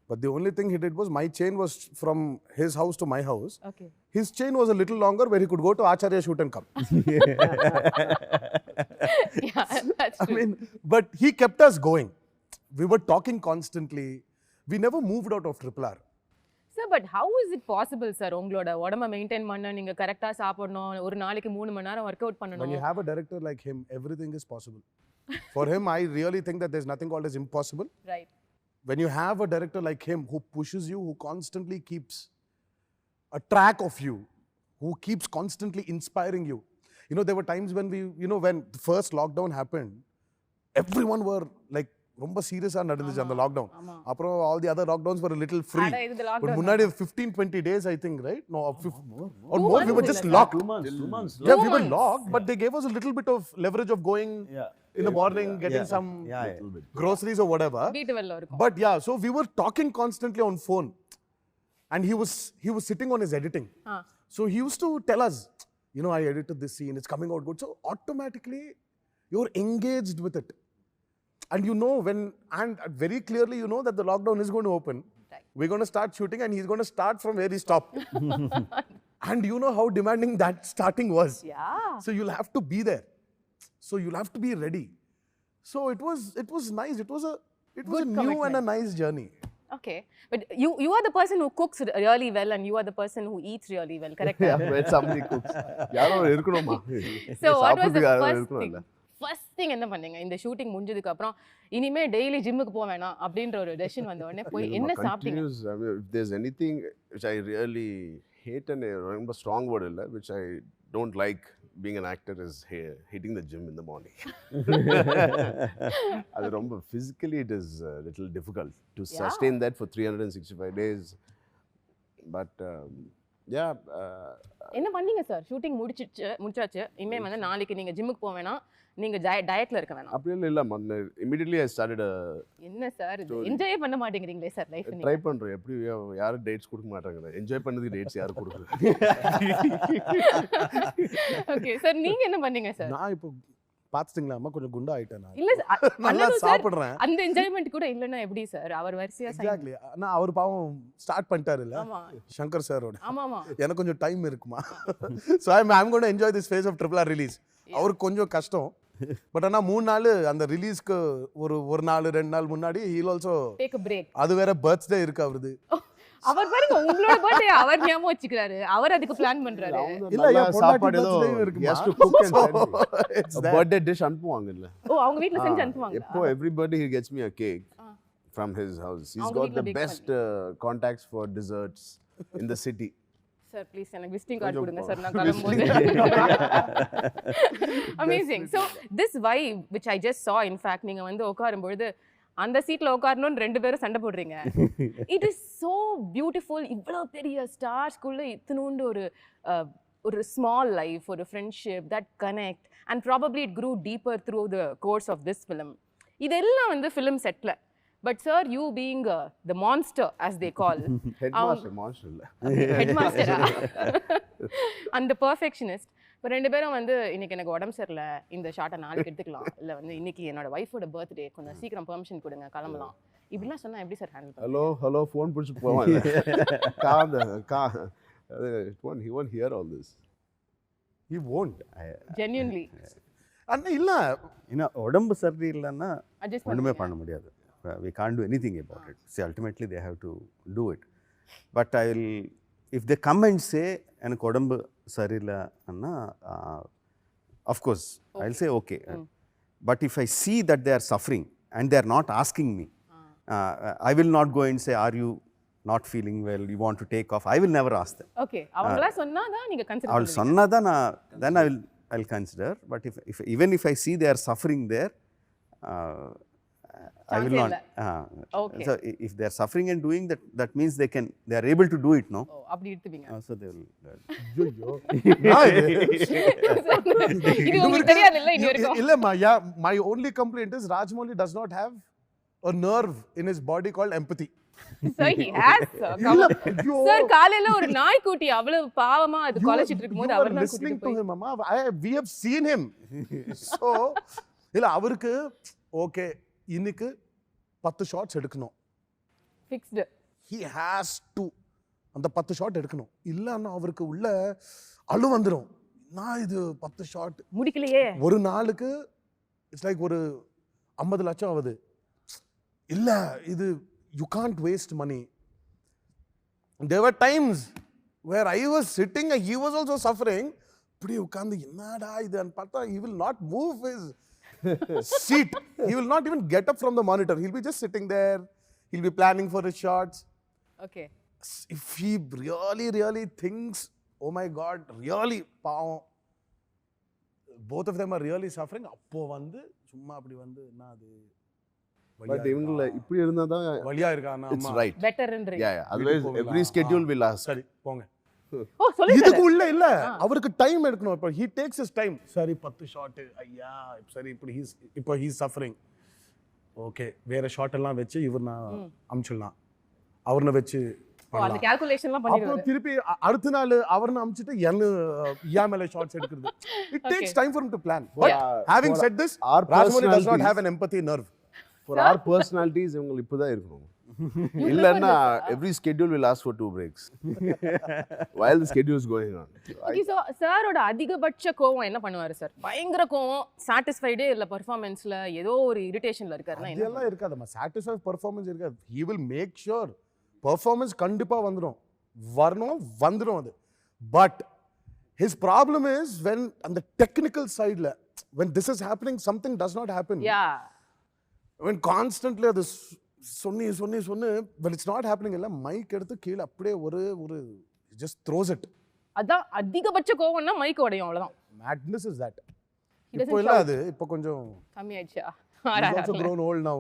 But the only thing he did was, my chain was from his house to my house. Okay. His chain was a little longer, where he could go to Acharya shoot and come. Yeah, that's true. I mean, but he kept us going. we were talking constantly. We never moved out of RRR. Sir, but how is it possible, sir? உங்களோட உடம்ப maintain பண்ண நீங்க கரெக்ட்டா சாப்பிடணும், ஒரு நாளைக்கு 3 மணி நேரம் work out When பண்ணணும். you have a director like him, everything is possible. For him, I really think that there's nothing called as impossible. Right. When you have a director like him who pushes you, who constantly keeps a track of you, who keeps constantly inspiring you. You know, there were times when when the first lockdown happened, everyone were like, ரொம்ப சீரியஸா நடந்துச்சு அந்த lockdown. அப்புறம் all the other lockdowns were a little free. But முன்னாடி 15-20 days I think, right? No, or more, we were just locked. 2 months. Yeah, we were locked, but they gave us a little bit of leverage of going in the morning, getting some groceries or whatever. வீட்டு வெல்ல இருக்கும். But yeah, so we were talking constantly on phone, and he was sitting on his editing. So he used to tell us, I edited this scene, it's coming out good. So automatically you're engaged with it. And and very clearly that the lockdown is going to open. Right. We're going to start shooting and he's going to start from where he stopped. And you know how demanding that starting was. Yeah. So you'll have to be there. So you'll have to be ready. So it was nice. It was a Good new commitment. and a nice journey. Okay. But you are the person who cooks really well and you are the person who eats really well, correct? Yeah, when somebody cooks. யாரோ இருக்கணுமா? So what was the சாப்பிடுறதுக்கு யாரோ first இருக்கணும்ல. thing? First thing என்ன பண்ணீங்க? இந்த shooting முடிஞ்சதுக்கு அப்புறம் இனிமே டெய்லி ஜிம்முக்கு போக வேணாம் அப்படின்ற ஒரு டெசிஷன் வந்த உடனே போய் என்ன சாப்பிட்டீங்க? I mean, if there's anything which I really hate and ரொம்ப strong word இல்ல, which I don't like being an actor is hitting the gym in the morning. அது ரொம்ப physically it is a little difficult to sustain that for 365 days. But yeah. என்ன பண்ணீங்க sir? Shooting முடிச்சாச்சு. இனிமே வந்து நாளைக்கு நீங்க ஜிம்முக்கு போக வேணாம், நீங்க டயட்ல இருக்க வேணாம். அப்படி இல்ல immediately I started என்ன சார் இது என்ஜாய் பண்ண மாட்டேங்கிறீங்களே சார் லைஃப் நீங்க? ட்ரை பண்றேன். எப்படி யாரும் டேட்ஸ் கொடுக்க மாட்டாங்க. என்ஜாய் பண்ணதுக்கு டேட்ஸ் யாரும் கொடுக்கல. ஓகே சார், நீங்க என்ன பண்ணீங்க சார்? நான் இப்போ பாத்துட்டீங்களா அம்மா கொஞ்சம் குண்டா ஆயிட்டேன் நான். இல்ல நல்லா சாப்பிடுறேன். அந்த என்ஜாய்மென்ட் கூட இல்லனா எப்படி சார்? அவர் வரிசையா எக்ஸாக்ட்லி. நான் அவர் பாவம் ஸ்டார்ட் பண்ணிட்டாரு இல்ல? ஆமா. சங்கர் சாரோட. ஆமாமா. எனக்கு கொஞ்சம் டைம் இருக்குமா? So I'm going to enjoy this phase of RRR release. அவருக்கு கொஞ்சம் கஷ்டம். பட் ஆனா 3 நாள் அந்த ரிலீஸ்க்கு ஒரு நாள் 2 நாள் முன்னாடி he'll also take a break. அது வேற பர்த்டே இருக்கு அவருது. அவர் பாருங்க உங்களோட பர்த்டே அவர் ஞாபகம் வச்சுக்கிறாரு. அவர் அதுக்கு பிளான் பண்றாரு. இல்ல சாப்பாடு ஏதோ he has to cook and send me. It's birthday dish அனுப்புவாங்க இல்ல? ஓ அவங்க வீட்ல செஞ்சு அனுப்புவாங்க. எப்போ everybody he gets me a cake from his house. He's got the best contacts for desserts in the city. Sir, please எனக்கு visiting card கொடுங்க sir, நான் கிளம்பும்போது. Amazing. So this vibe which I just saw, in fact நீங்க வந்து உட்காரும் பொழுது அந்த சீட்ல உட்காரணும்னு 2 பேரும் சண்டை போடுறீங்க. It is so beautiful. இவ்வளவு பெரிய ஸ்டார்ஸ்க்குள்ள இத்தனூண்டு ஒரு small life, ஒரு friendship that connect, and probably it grew deeper through the course of this film. இதெல்லாம் வந்து film setல. But sir, you being the monster as they call. Headmaster, monster இல்ல. Headmaster. And the perfectionist. இப்போ 2 பேரும் வந்து இன்னைக்கு எனக்கு உடம்பு சரியில்லை, இந்த ஷார்ட்டை நாளைக்கு எடுத்துக்கலாம், இல்லை வந்து இன்னைக்கு என்னோட ஒய்ஃபோட பர்த்டே, கொஞ்சம் சீக்கிரம் பெர்மிஷன் கொடுங்க கிளம்பலாம், இப்படிலாம் சொன்னா எப்படி சார் ஹேண்டில் பண்ணுவீங்க? ஹலோ ஃபோன் பிடிச்சி போவாங்க. He won't hear all this. He won't. Genuinely. அண்ணா இல்ல உடம்பு சரி இல்லைன்னா Adjust ஒன்றுமே பண்ண முடியாது. We can't do anything about it. See, ultimately they have to do it. But if they come and say எனக்கு உடம்பு சரியில்லைன்னா of course I'll say okay. But if I see that they are suffering and they are not asking me, I will not go and say, are you not feeling well, you want to take off? I will never ask them. Okay, அவங்களா சொன்னாதான் நீங்க consider அவள் சொன்னாதான் then I'll consider. But even if I see they are suffering there, I will not. Okay. So if they are suffering and doing that, that means they are able to do it, no? Oh, அப்படி எடுத்துப்பீங்க. So they will. இது உங்களுக்கு தெரியாதுல்ல இது வரைக்கும்? இல்லம்மா, my only complaint is Rajamouli does not have a nerve in his body called empathy. Sir, he has, sir. Come on. Sir, காலையில ஒரு நாய்க்குட்டி அவ்வளவு பாவமா அது கொலைச்சிட்டு இருக்கும்போது அவர் தான் listening to him, mama. We have seen him. So இல்ல அவருக்கு ஓகே இன்னைக்கு 10 ஷாட்ஸ் எடுக்கணும். Fixed. He has to அந்த 10 ஷாட் எடுக்கணும். இல்லன்னா அவருக்கு உள்ள அழு வந்துரும். நான் இது 10 ஷாட் முடிக்கலையே. ஒரு நாளுக்கு இட்ஸ் லைக் ஒரு 50 லட்சம் ஆகுது. இல்ல இது you can't waste money. There were times where I was sitting and he was also suffering. இப்படி உட்கார்ந்து என்னடா இதுன்னு பார்த்தா he will not move his seat. He will not even get up from the monitor. He'll be just sitting there. He'll be planning for his shots. Okay. If he really thinks, oh my God, really பாவம், both of them are really suffering. அப்போ வந்து சும்மா அப்படி வந்து என்ன அது But இவங்கள இப்படி இருந்தா தான் வலியா இருக்கானா it's right. பெட்டர்ன்றீங்க. Yeah, otherwise every schedule will ask. சரி போங்க. ஓ சொல்லுங்க. இதுக்கு உள்ள இல்ல அவருக்கு டைம் எடுக்கணும். இப்போ he takes his time. சரி 10 ஷாட் ஐயா சரி இப்போ he suffering. ஓகே வேற ஷாட் எல்லாம் வெச்சு இவர்னா அம்ச்சிடலாம். அவர்ன வெச்சு அந்த கால்குலேஷன்லாம் பண்ணிடுவாரு. அப்புறம் திருப்பி அடுத்த நாள் அவர்ன அம்ச்சிட்டு யா மேல ஷாட்ஸ் எடுக்கிறது. It takes time for him to plan. But having said this, Rajamouli does not have an empathy nerve. For our personalities இவங்க இப்பதான் இருக்கணும். இல்லன்னா every schedule will ask for 2 breaks while the schedule is going on. Okay, so சாரோட அதிகபட்ச கோவம் என்ன பண்ணுவாரு sir? பயங்கர கோவம், சாட்டிஸ்ஃபைடே இல்ல பெர்ஃபார்மன்ஸ்ல ஏதோ ஒரு இரிட்டேஷன்ல இருக்காருன்னா என்ன? இதெல்லாம் இருக்காதுமா. சாட்டிஸ்ஃபை பெர்ஃபார்மன்ஸ் இருக்காது. he will make sure performance கண்டிப்பா வந்துரும் அது. But his problem is when on the technical side when this is happening something does not happen. Yeah. When constantly this சொன்னி when it's not happening இல்ல mic எடுத்து கீழ அப்படியே ஒரு just throws it. அதான் அதிகபட்ச கோவம்னா மைக் உடையும் அவ்வளவுதான். Madness is that. இப்போ இல்ல அது இப்போ கொஞ்சம் கம்மி ஆயிடுச்சா? He's also grown old now.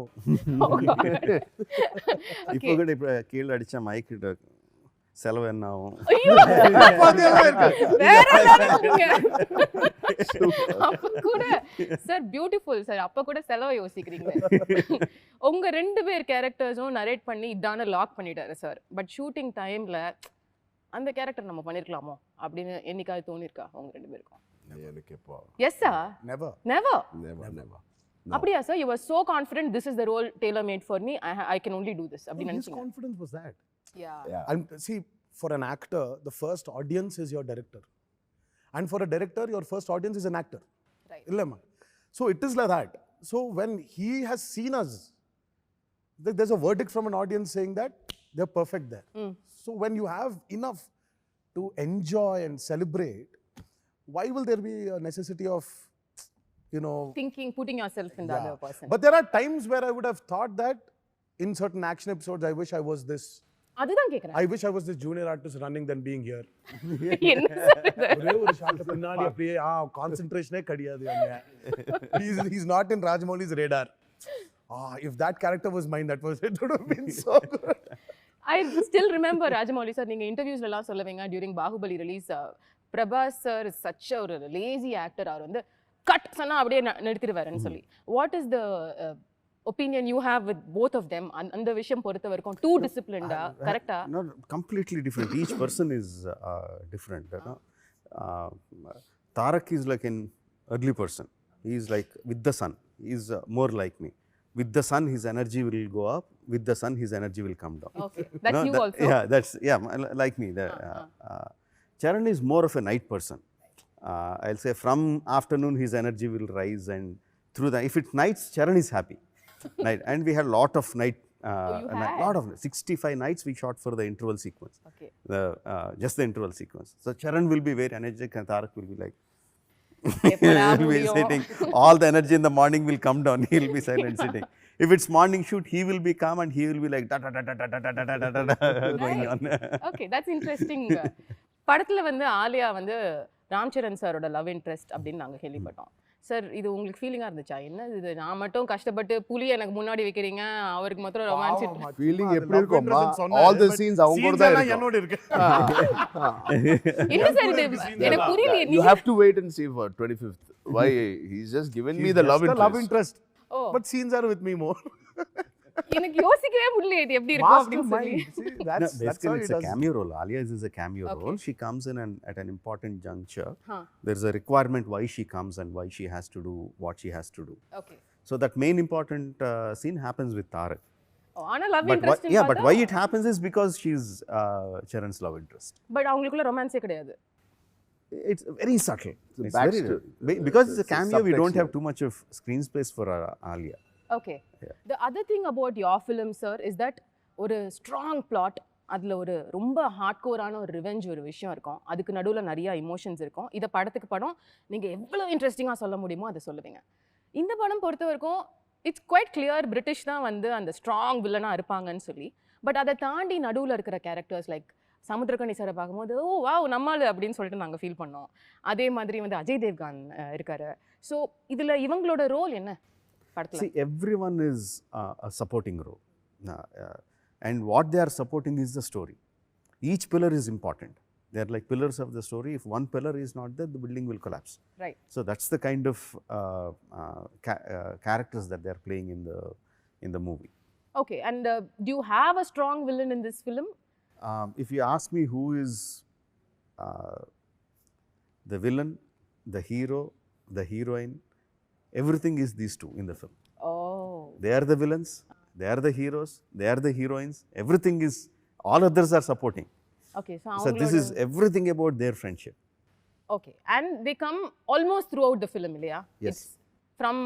இப்போ கூட இப்போ கீழ அடிச்சா மைக் செலவு என்ன ஆகும்? அப்ப கூட சார் பியூட்டிஃபுல் சார். அப்ப கூட செலவை யோசிக்கிறீங்க. உங்க 2 பேர் கேரக்டர்ஸும் நரேட் பண்ணி இதான லாக் பண்ணிட்டாரு சார். பட் ஷூட்டிங் டைம்ல அந்த கேரக்டர் நம்ம பண்ணிருக்கலாமோ அப்படின்னு என்னைக்காவது தோணிருக்கா உங்க 2 பேருக்கும்? எனக்கு எப்போ எஸ் சார். never. அப்படியா sir? You were so confident this is the role tailor made for me. I can only do this அப்படின்னு His நினைச்சீங்க? confidence was that. Yeah. And see, for an actor, the first audience is your director. And for a director, your first audience is an actor. Right. Illama. So it is like that. So when he has seen us, there's a verdict from an audience saying that they're perfect there. So when you have enough to enjoy and celebrate, why will there be a necessity of, Thinking, putting yourself in the other person. But there are times where I would have thought that in certain action episodes, I wish I was this. அதுதான் கேக்குறேன். I wish I was this junior artist running than being here. என்ன sir இது? ஒரே ஒரு shot பின்னாடி அப்படியே கான்சென்ட்ரேஷனே கிடையாது அங்க. He's not in Rajamouli's radar. If that character was mine, it would have been so good. I still remember Rajamouli sir, நீங்க இன்டர்வியூஸ்ல எல்லாம் சொல்லுவீங்க during Baahubali release, Prabhas sir is such a lazy actor. அவர் வந்து கட் சொன்னா அப்படியே நிறுத்திடுவாருன்னு சொல்லி. What is the opinion you have with both of them? அந்த விஷயம் பொறுத்த வரைக்கும் too disciplined கரெக்ட்டா? Not completely different. Each person is different. Tarak is like an early person. He is like with the sun. He is more like me. With the sun, his energy will go up. With the sun, his energy will come down. Okay, that's you also. Yeah, that's like me. Charan is more of a night person. I'll say from afternoon his energy will rise, and through the if it's nights, Charan is happy. Night, and we had lot of night. Lot of 65 nights we shot for the interval sequence. Okay. Just the interval sequence. So Charan will be very energetic, and Tarak will be like. He'll be sitting. All the energy in the morning will come down. He'll be silent sitting. If it's morning shoot, he will be calm and he will be like da da da da da da da da da going on. Okay, that's interesting. படத்துல வந்து ஆலியா வந்து ராம்சரண் சாரோட love interest அப்படின்னு நாங்க கேள்விப்பட்டோம். Sir இது உங்களுக்கு ஃபீலிங்கா இருந்துச்சா? என்ன இது நான் மட்டும் கஷ்டப்பட்டு புலி எனக்கு முன்னாடி வைக்கிறீங்க, அவருக்கு மட்டும் ரொமான்ஸ் ஃபீலிங் எப்படி இருக்கும்மா? ஆல் தி சீன்ஸ் அவங்க கூட தான் இருக்கு. என்னோட இருக்கு. என்ன சார் இது எனக்கு புரியல. You have to wait and see for 25th. Why he's just given me the love interest. Oh. But scenes are with me more. எனக்கு யோசிக்கவே முடியல இது எப்படி இருக்கும் அப்படி சொல்லி. Basically it's a cameo role. Alia is a cameo role. She comes in at an important juncture. There's a requirement why she comes and why she has to do what she has to do. Okay. So that main important scene happens with Tarak. ஆனா love interest but why it happens is because she's Charan's love interest. But அவங்களுக்குள்ள ரொமான்ஸே கிடையாது. It's very subtle. It's very, because it's a cameo, we don't have too much of screen space for Alia. Okay. The other thing about your film, sir, is that ஒரு strong plot, அதில் ஒரு ரொம்ப ஹார்ட்கோரான ஒரு revenge ஒரு விஷயம் இருக்கும், அதுக்கு நடுவில் நிறைய இமோஷன்ஸ் இருக்கும். இதை படத்துக்கு படம் நீங்கள் எவ்வளோ இன்ட்ரெஸ்டிங்காக சொல்ல முடியுமோ அதை சொல்லுவீங்க. இந்த படம் பொறுத்த வரைக்கும் இட்ஸ் குவைட் கிளியர் பிரிட்டிஷ் தான் வந்து அந்த ஸ்ட்ராங் வில்லனாக இருப்பாங்கன்னு சொல்லி. பட் அதை தாண்டி நடுவில் இருக்கிற கேரக்டர்ஸ் லைக் சமுத்திரக்கனி சாரை பார்க்கும்போது ஓ வாவ் நம்மால் அப்படின்னு சொல்லிட்டு நாங்கள் ஃபீல் பண்ணோம். அதே மாதிரி வந்து அஜய் தேவ்கான் இருக்காரு. ஸோ இதில் இவங்களோட ரோல் என்ன படத்தில்? See, everyone is a supporting role. And what they are supporting is the story. Each pillar is important. They are like pillars of the story. If one pillar is not there, the building will collapse. Right. So that's the kind of characters that they are playing in the movie. Okay, and do you have a strong villain in this film? If you ask me who is the villain, the hero, the heroine, everything is these two in the film. Oh. They are the villains, they are the heroes, they are the heroines. Everything is, all others are supporting. Okay, So this is everything about their friendship. Okay, and they come almost throughout the film, இல்லையா? Yes. It's from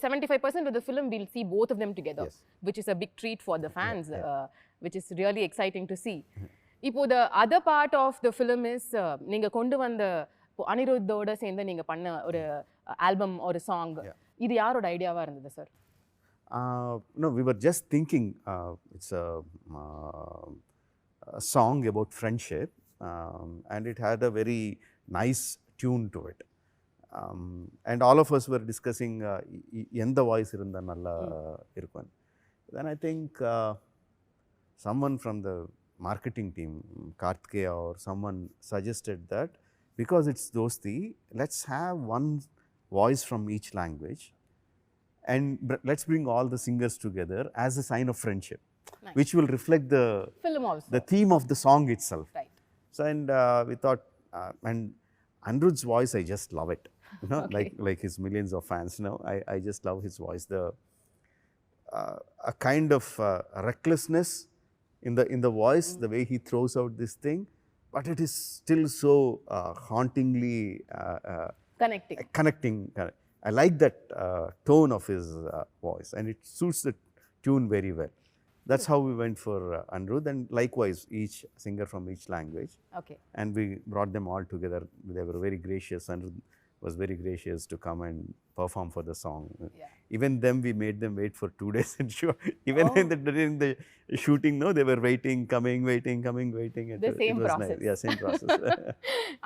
75% of the film we'll see both of them together, Yes. which is a big treat for the fans, which is really exciting to see. இப்போ the other part of the film is நீங்க கொண்டு வந்த அனிருத்தோட சேர்ந்து நீங்க பண்ண ஒரு album ஒரு song, இது யாரோட ஐடியாவா இருந்தது sir? No, we were just thinking it's a song about friendship, and it had a very nice tune to it. And all of us were discussing எந்த வாய்ஸ் இருந்தால் நல்லா இருக்கும். Then I think someone from the marketing team, Karthikeya or someone suggested that because it's Dosti, let's have one voice from each language and let's bring all the singers together as a sign of friendship, Nice. which will reflect Film also. the theme of the song itself. Right. So and we thought, and Anirudh's voice, I just love it. You know, Okay. like his millions of fans. You know, I just love his voice. The a kind of recklessness in the voice, the way he throws out this thing, but it is still so hauntingly connecting. I like that tone of his voice, and it suits the tune very well. That's how we went for Anirudh, and likewise each singer from each language. Okay. And we brought them all together. They were very gracious. Anirudh was very gracious to come and perform for the song. Yeah. Even them, we made them wait for 2 days and shoot. Even during the shooting, no, they were waiting, coming, waiting. The same it was process. Nice. Yeah, same process.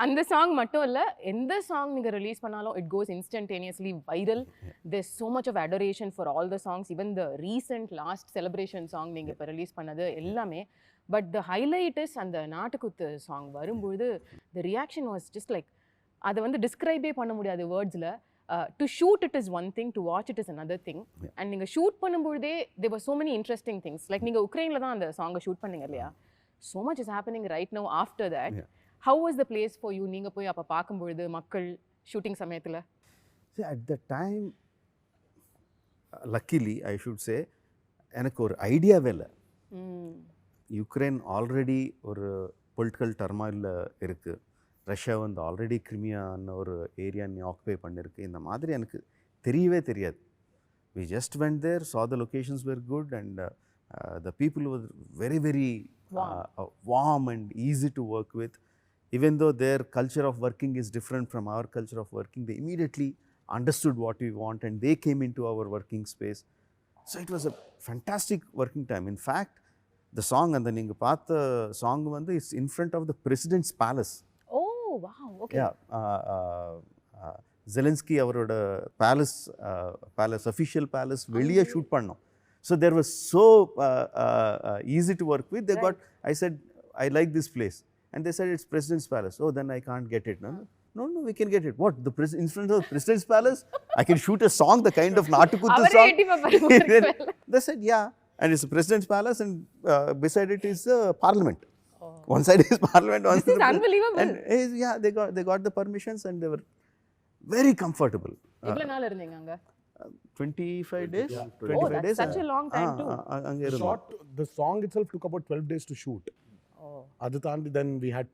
அந்த song மட்டும் இல்ல, எந்த song நீங்க release பண்ணாலும் it goes instantaneously viral. There's so much of adoration for all the songs, even the recent last celebration song நீங்க இப்ப release பண்ணது எல்லாமே. But the highlight is அந்த நாட்டுக்குத்து சாங் வரும்போது the reaction was just like, அதை வந்து டிஸ்கிரைபே பண்ண முடியாது வேர்ட்ஸில். To shoot it is one thing, to watch it is another thing. And நீங்கள் ஷூட் பண்ணும்போதே there were so many interesting things. Like நீங்கள் உக்ரைனில் தான் அந்த சாங்கை ஷூட் பண்ணீங்க இல்லையா? so much is happening right now after that. How was the place for you? நீங்கள் போய் அப்போ பார்க்கும்பொழுது மக்கள் ஷூட்டிங் சமயத்தில்? See, at the time, luckily I should say, எனக்கு ஒரு ஐடியாவே இல்லை. யுக்ரைன் ஆல்ரெடி ஒரு பொலிட்டிக்கல் டர்மாயில் இருக்குது. ரஷ்யா வந்து ஆல்ரெடி கிரிமியான்னு ஒரு ஏரியா நீ ஆக்குபை பண்ணிருக்கு. இந்த மாதிரி எனக்கு தெரியவே தெரியாது. We just went there, saw the locations were good, and the people were very, very warm and easy to work with. Even though their culture of working is different from our culture of working, they immediately understood what we want and they came into our working space. So it was a fantastic working time. In fact, the song, and the நீங்க பார்த்த song வந்து is in front of the president's palace. Wow, okay. Yeah, Zelensky அவரோட palace official palace வெளியே shoot பண்ணோம். So there was so easy to work with. They got, I said, I like this place, and they said it's president's palace. Oh, then I can't get it. No, we can get it. What, in front of the president's palace? I can shoot a song, the kind of Natukuttu song. They said, yeah, and it's the president's palace, and beside it is the parliament. One side is parliament, one side is unbelievable. And yeah, they got the permissions and they were very comfortable. எவ்வளவு நாள் இருந்தீங்க அங்க? 25 days. Yeah, 25 that's days. such a long time too. The song itself took about 12 days to shoot. அது தாண்டி then we had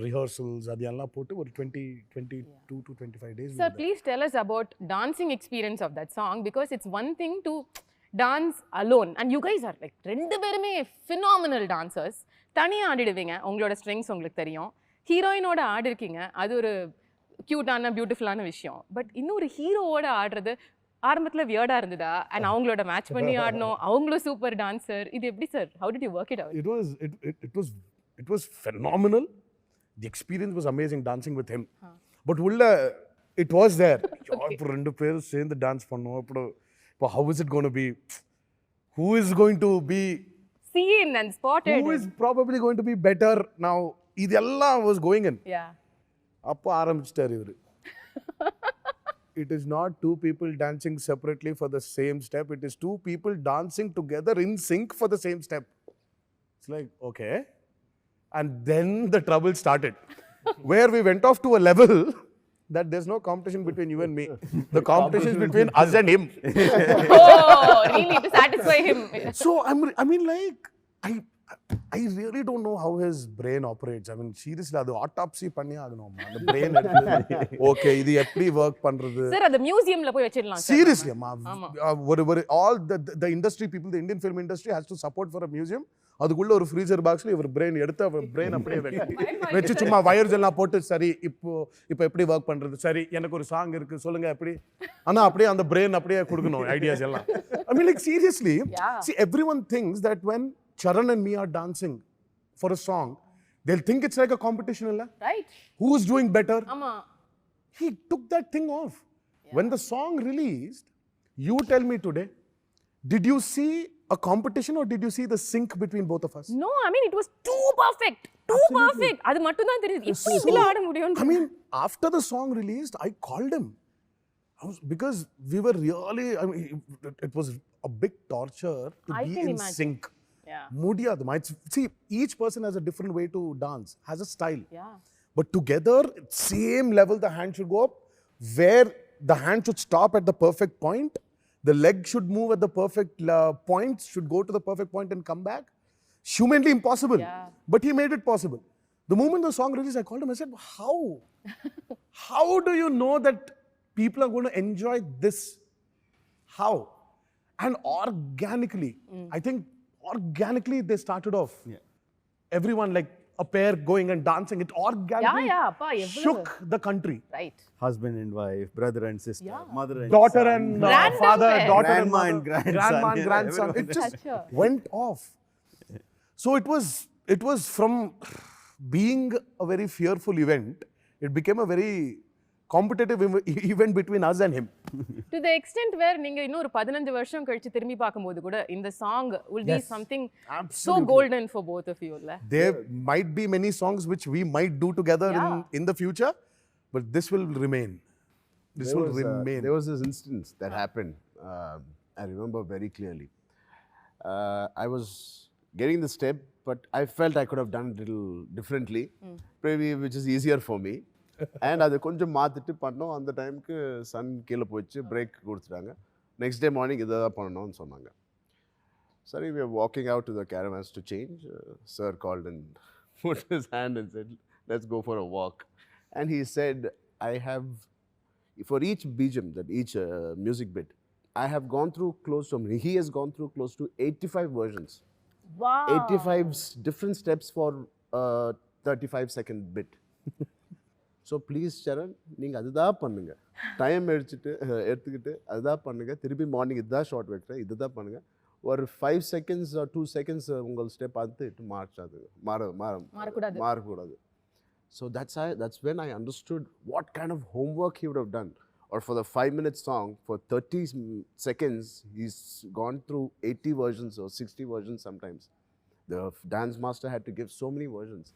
rehearsals அதெல்லாம் போட்டு ஒரு 22 to 25 days. Sir, please tell us about dancing experience of that song, because it's one thing to dance alone and you guys are like ரெண்டு பேருமே phenomenal dancers. தனியா ஆடிடுவீங்க, உங்களோட strengths உங்களுக்கு தெரியும். ஹீரோயினோட ஆடி இருக்கீங்க, அது ஒரு கியூட்டான பியூட்டிஃபுல்லான விஷயம். பட் இன்னொரு ஹீரோவோட ஆடுறது ஆரம்பத்துல வியர்டா இருந்ததா? அண்ட் அவங்களோட மேட்ச் பண்ணி ஆடணும், அவங்களும் சூப்பர் டான்சர். இது எப்படி sir? How did you work it out? It was phenomenal. The experience was amazing dancing with him. But ulla it was there. இப்போ ரெண்டு பேரும் சேர்ந்து டான்ஸ் பண்ணோம். இப்போ how is it going to be? Who is going to be seen and spotted? Who is probably going to be better now? இதெல்லாம் was going in. Yeah. அப்போ ஆரம்பிச்சிட்டாரு இவரு. It is not two people dancing separately for the same step. It is two people dancing together in sync for the same step. It's like, okay. And then the trouble started. Where we went off to a level that there's no competition between you and me. The competition is between us and him. Oh, really? To satisfy him. So, I mean, like, I really don't know how his brain operates. I mean, seriously, அது autopsy பண்ணி ஆகணும். அந்த brain okay, இது எப்படி work பண்றது? Sir, அது மியூசியம்ல போய் வச்சிடலாம். Seriously, all the industry people, the Indian film industry has to support for a museum. அதுக்குள்ள ஒரு ஃப்ரீசர் பாக்ஸ்ல இவர் brain எடுத்து அவர் brain அப்படியே வெச்சு சும்மா வயர்ஸ் எல்லாம் போட்டு சரி இப்போ எப்படி work பண்றது? சரி, எனக்கு ஒரு சாங் இருக்கு, சொல்லுங்க எப்படி. ஆனா அப்படியே அந்த brain அப்படியே கொடுக்கணும் ஐடியாஸ் எல்லாம். I mean, like, seriously, see, everyone thinks that when Charan and me are dancing for a song, they'll think it's like a competition, illa? Right. Who's doing better? Ama. He took that thing off. Yeah. When the song released, you tell me today, did you see a competition or did you see the sync between both of us? No, I mean, it was too perfect. Too perfect. அது மட்டும் தான் தெரியுது. இப்படி இதெல்லாம் ஆட முடியும். I mean, after the song released, I called him. Because we were really, I mean, it was a big torture to be in sync. Yeah. Mudiyadu. See, each person has a different way to dance, has a style. Yeah. But together, same level, the hand should go up. Where the hand should stop at the perfect point, the leg should move at the perfect point, should go to the perfect point and come back. Humanly impossible. Yeah. But he made it possible. The moment the song released, I called him. I said, how? How do you know that people are going to enjoy this? How? And organically, I think organically they started off. Yeah. Everyone, like a pair going and dancing, it organically shook the country. Right. Husband and wife, brother and sister, mother and daughter son, and father, daughter grandma and grandson, grandson. It just went off. So it was from being a very fearful event, it became a very competitive event between us and him. To the extent where நீங்க இன்னும் ஒரு 15 வருஷம் கழிச்சு திரும்பி பார்க்கும்போது கூட இந்த song will be something so golden for both of you. There might be many songs which we might do together in the future, but this will remain. There was this instance that happened. I remember very clearly. I was getting the step, but I felt I could have done it a little differently, maybe which is easier for me. And அதை கொஞ்சம் மாற்றிட்டு பண்ணோம். அந்த டைமுக்கு Sun கீழே போயிடுச்சு, break கொடுத்துட்டாங்க. Next day morning இதை தான் பண்ணணும்னு சொன்னாங்க. சரி, we were walking out to the caravans to change. Sir called and put his hand and said, let's go for a walk. And he said, I have, for each BGM, that each music bit, I have gone through he has gone through close to 85 versions. Wow. 85 different steps for a 35-second bit. So please Charan, நீங்கள் அதுதான் பண்ணுங்கள், time எடுத்துக்கிட்டு அதுதான் பண்ணுங்கள், திருப்பி morning இதுதான் short வைக்கிறேன், இதுதான் பண்ணுங்கள், ஒரு 5 seconds or 2 seconds உங்கள் ஸ்டெப் பார்த்துட்டு மாறக்கூடாது. So that's when I understood what kind of homework he would have done. Or for the 5-minute song, for 30 seconds, he's gone through 80 versions or 60 versions sometimes. The dance master had to give so many versions.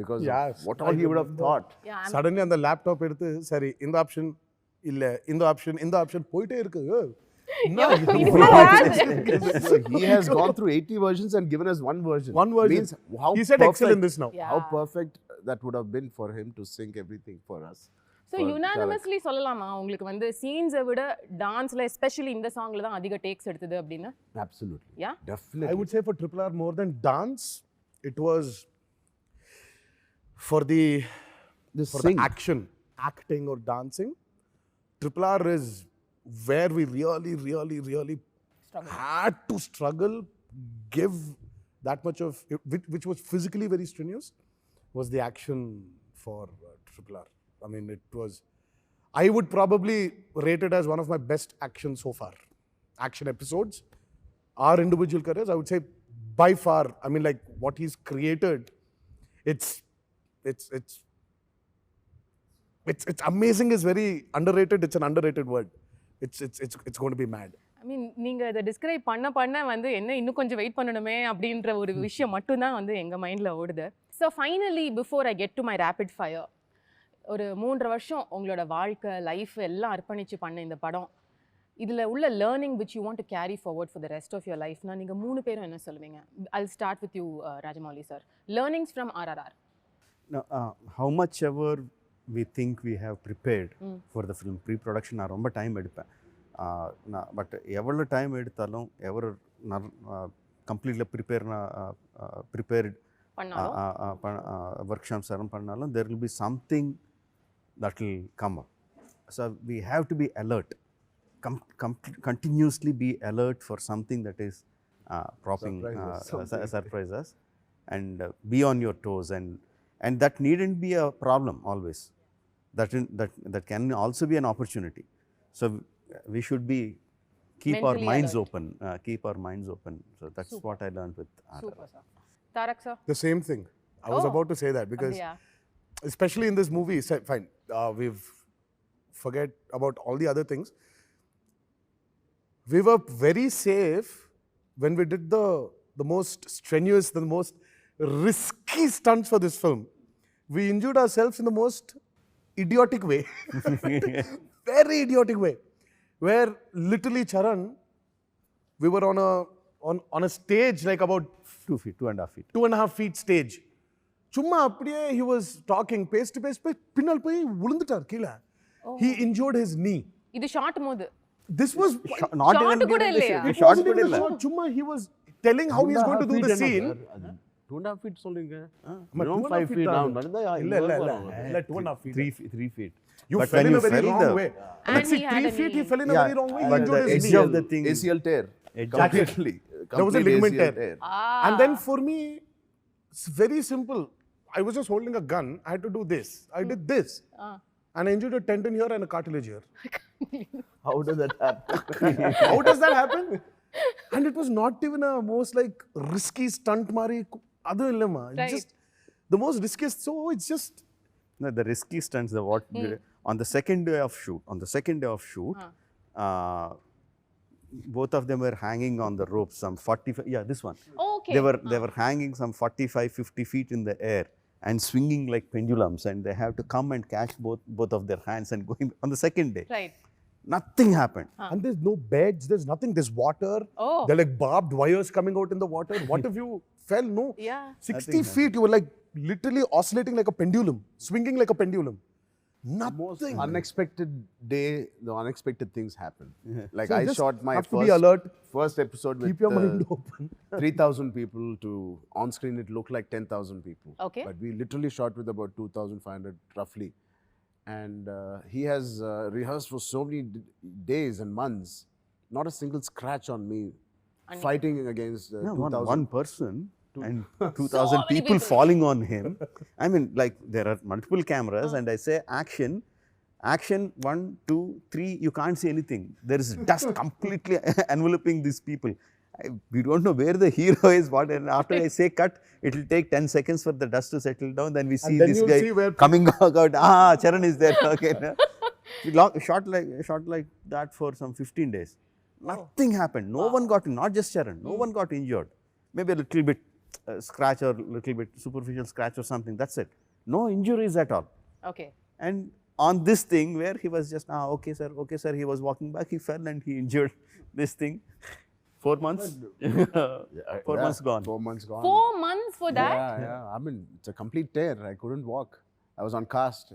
Because what all he would have thought. Suddenly on the laptop எடுத்து சரி இந்த option இல்ல இந்த option போயிட்டே இருக்கு. He has gone through 80 versions and given us one version. Means how he said perfect, excel in this now. How perfect that would have been for him to sync everything for us. So unanimously சொல்லலாமா உங்களுக்கு வந்து சீன்ஸை விட டான்ஸ்ல especially இந்த சாங்ல தான் அதிக tax எடுத்தது அப்படினா? Absolutely. Yeah. Definitely. I would say for RRR more than dance, it was for the sync. action, acting or dancing. RRR is where we really had to struggle, give that much of which was physically very strenuous, was the action for RRR. I mean, it was. I would probably rate it as one of my best action so far. Action episodes, our individual careers, I would say by far. I mean, like what he's created, it's amazing is very underrated. It's an underrated word. It's going to be mad. ஐ மீன் நீங்கள் இதை describe பண்ண வந்து என்ன இன்னும் கொஞ்சம் wait பண்ணணுமே அப்படின்ற ஒரு விஷயம் மட்டும்தான் வந்து எங்கள் மைண்டில் ஓடுது. So finally before I get to my rapid fire, ஒரு 3 வருஷம் உங்களோட வாழ்க்கை லைஃப் எல்லாம் அர்ப்பணித்து பண்ண இந்த படம், இதில் உள்ள learning which you want to carry forward for the rest of your லைஃப்னா நீங்கள் 3 பேரும் என்ன சொல்லுவீங்க? I start with you Rajamouli sir. Learnings from RRR. How much ever we think we have prepared for the film, pre-production நான் ரொம்ப time எடுப்பேன். But எவ்வளோ time எடுத்தாலும் எவ்வளோ கம்ப்ளீட்லி ப்ரிப்பேர்ட் ஒர்க் ஷாப்ஸ் எல்லாம் பண்ணாலும் there will be something that will come up. So we have to be alert, continuously be alert for something that is propping surprise us, and be on your toes, and that needn't be a problem always. That can also be an opportunity. So we should keep Mentally our minds alert. open, keep our minds open. So that's Super. what I learned with RRR. Super sir. Tarak sir. The same thing. I was Oh. about to say that because, especially in this movie, fine, we've forget about all the other things. We were very safe when we did the most strenuous, the most risky stunts for this film. We injured ourselves in the most idiotic way. Very idiotic way. Where literally, Charan, we were on a stage like about 2 feet, 2.5 feet. 2.5 feet stage. சும்மா அப்படியே he was talking, பேசிட்டு பின்னால் போய் விழுந்துட்டார் கீழே. He injured his knee. இது short மோது. This was Not Shot even கூட இல்லையா? it wasn't even a shot. சும்மா he was telling how he is going to do the scene. 2.5 feet சொல்லுங்க. ஆமா, Minimum 5 feet down. இல்ல 2.5 feet. 3 feet. You But fell when in you a very fell wrong the- way. And Let's see, he had 3 a feet, he knee. fell in a Yeah, very wrong way. He but injured the his edge knee. of the thing, ACL tear. Exactly. There was a Complete ligament ACL tear. And then for me, it's very simple. I was just holding a gun. I had to do this. I did this. And I injured a tendon here and a cartilage here. How does that happen? How does that happen? And it was not even a most like risky stunt mari. Adu illamma. It's Right. just the most riskiest. So it's just No, the risky stunts, on the second day of shoot, both of them were hanging on the ropes, some 45, yeah, this one. Okay. They were hanging some 45, 50 feet in the air and swinging like pendulums, and they have to come and catch both of their hands and going on the second day. Right. Nothing happened. and there's no beds, there's nothing, there's water. Oh. There are like barbed wires coming out in the water. What if you fell? No. Yeah. 60 feet, you were like literally oscillating like a pendulum, swinging like a pendulum. Most Nothing. unexpected day, the unexpected things happen. Like So I just shot my have to be alert. first episode with Keep your mind open. 3,000 people to on screen it looked like 10,000 people. Okay. But we literally shot with about 2,500 roughly. And he has rehearsed for so many days and months, not a single scratch on me, fighting against No, 2,000. one person and 2,000 people falling on him. I mean, like there are multiple cameras, and I say action, 1, 2, 3, you can't see anything. There is dust completely enveloping these people. We don't know where the hero is. And after I say cut, it will take 10 seconds for the dust to settle down. Then we see then this you'll guy see where coming out. Charan is there. Okay. We shot like that for some 15 days. Nothing happened. No one got, not just Charan, no one got injured. Maybe a little bit scratch or little bit superficial scratch or something. That's it. No injuries at all. Okay. And on this thing where he was just, okay sir, he was walking back, he fell and he injured this thing. 4 months? 4 months gone. 4 months gone. 4 months for that? Yeah. I mean, it's a complete tear. I couldn't walk. I was on cast.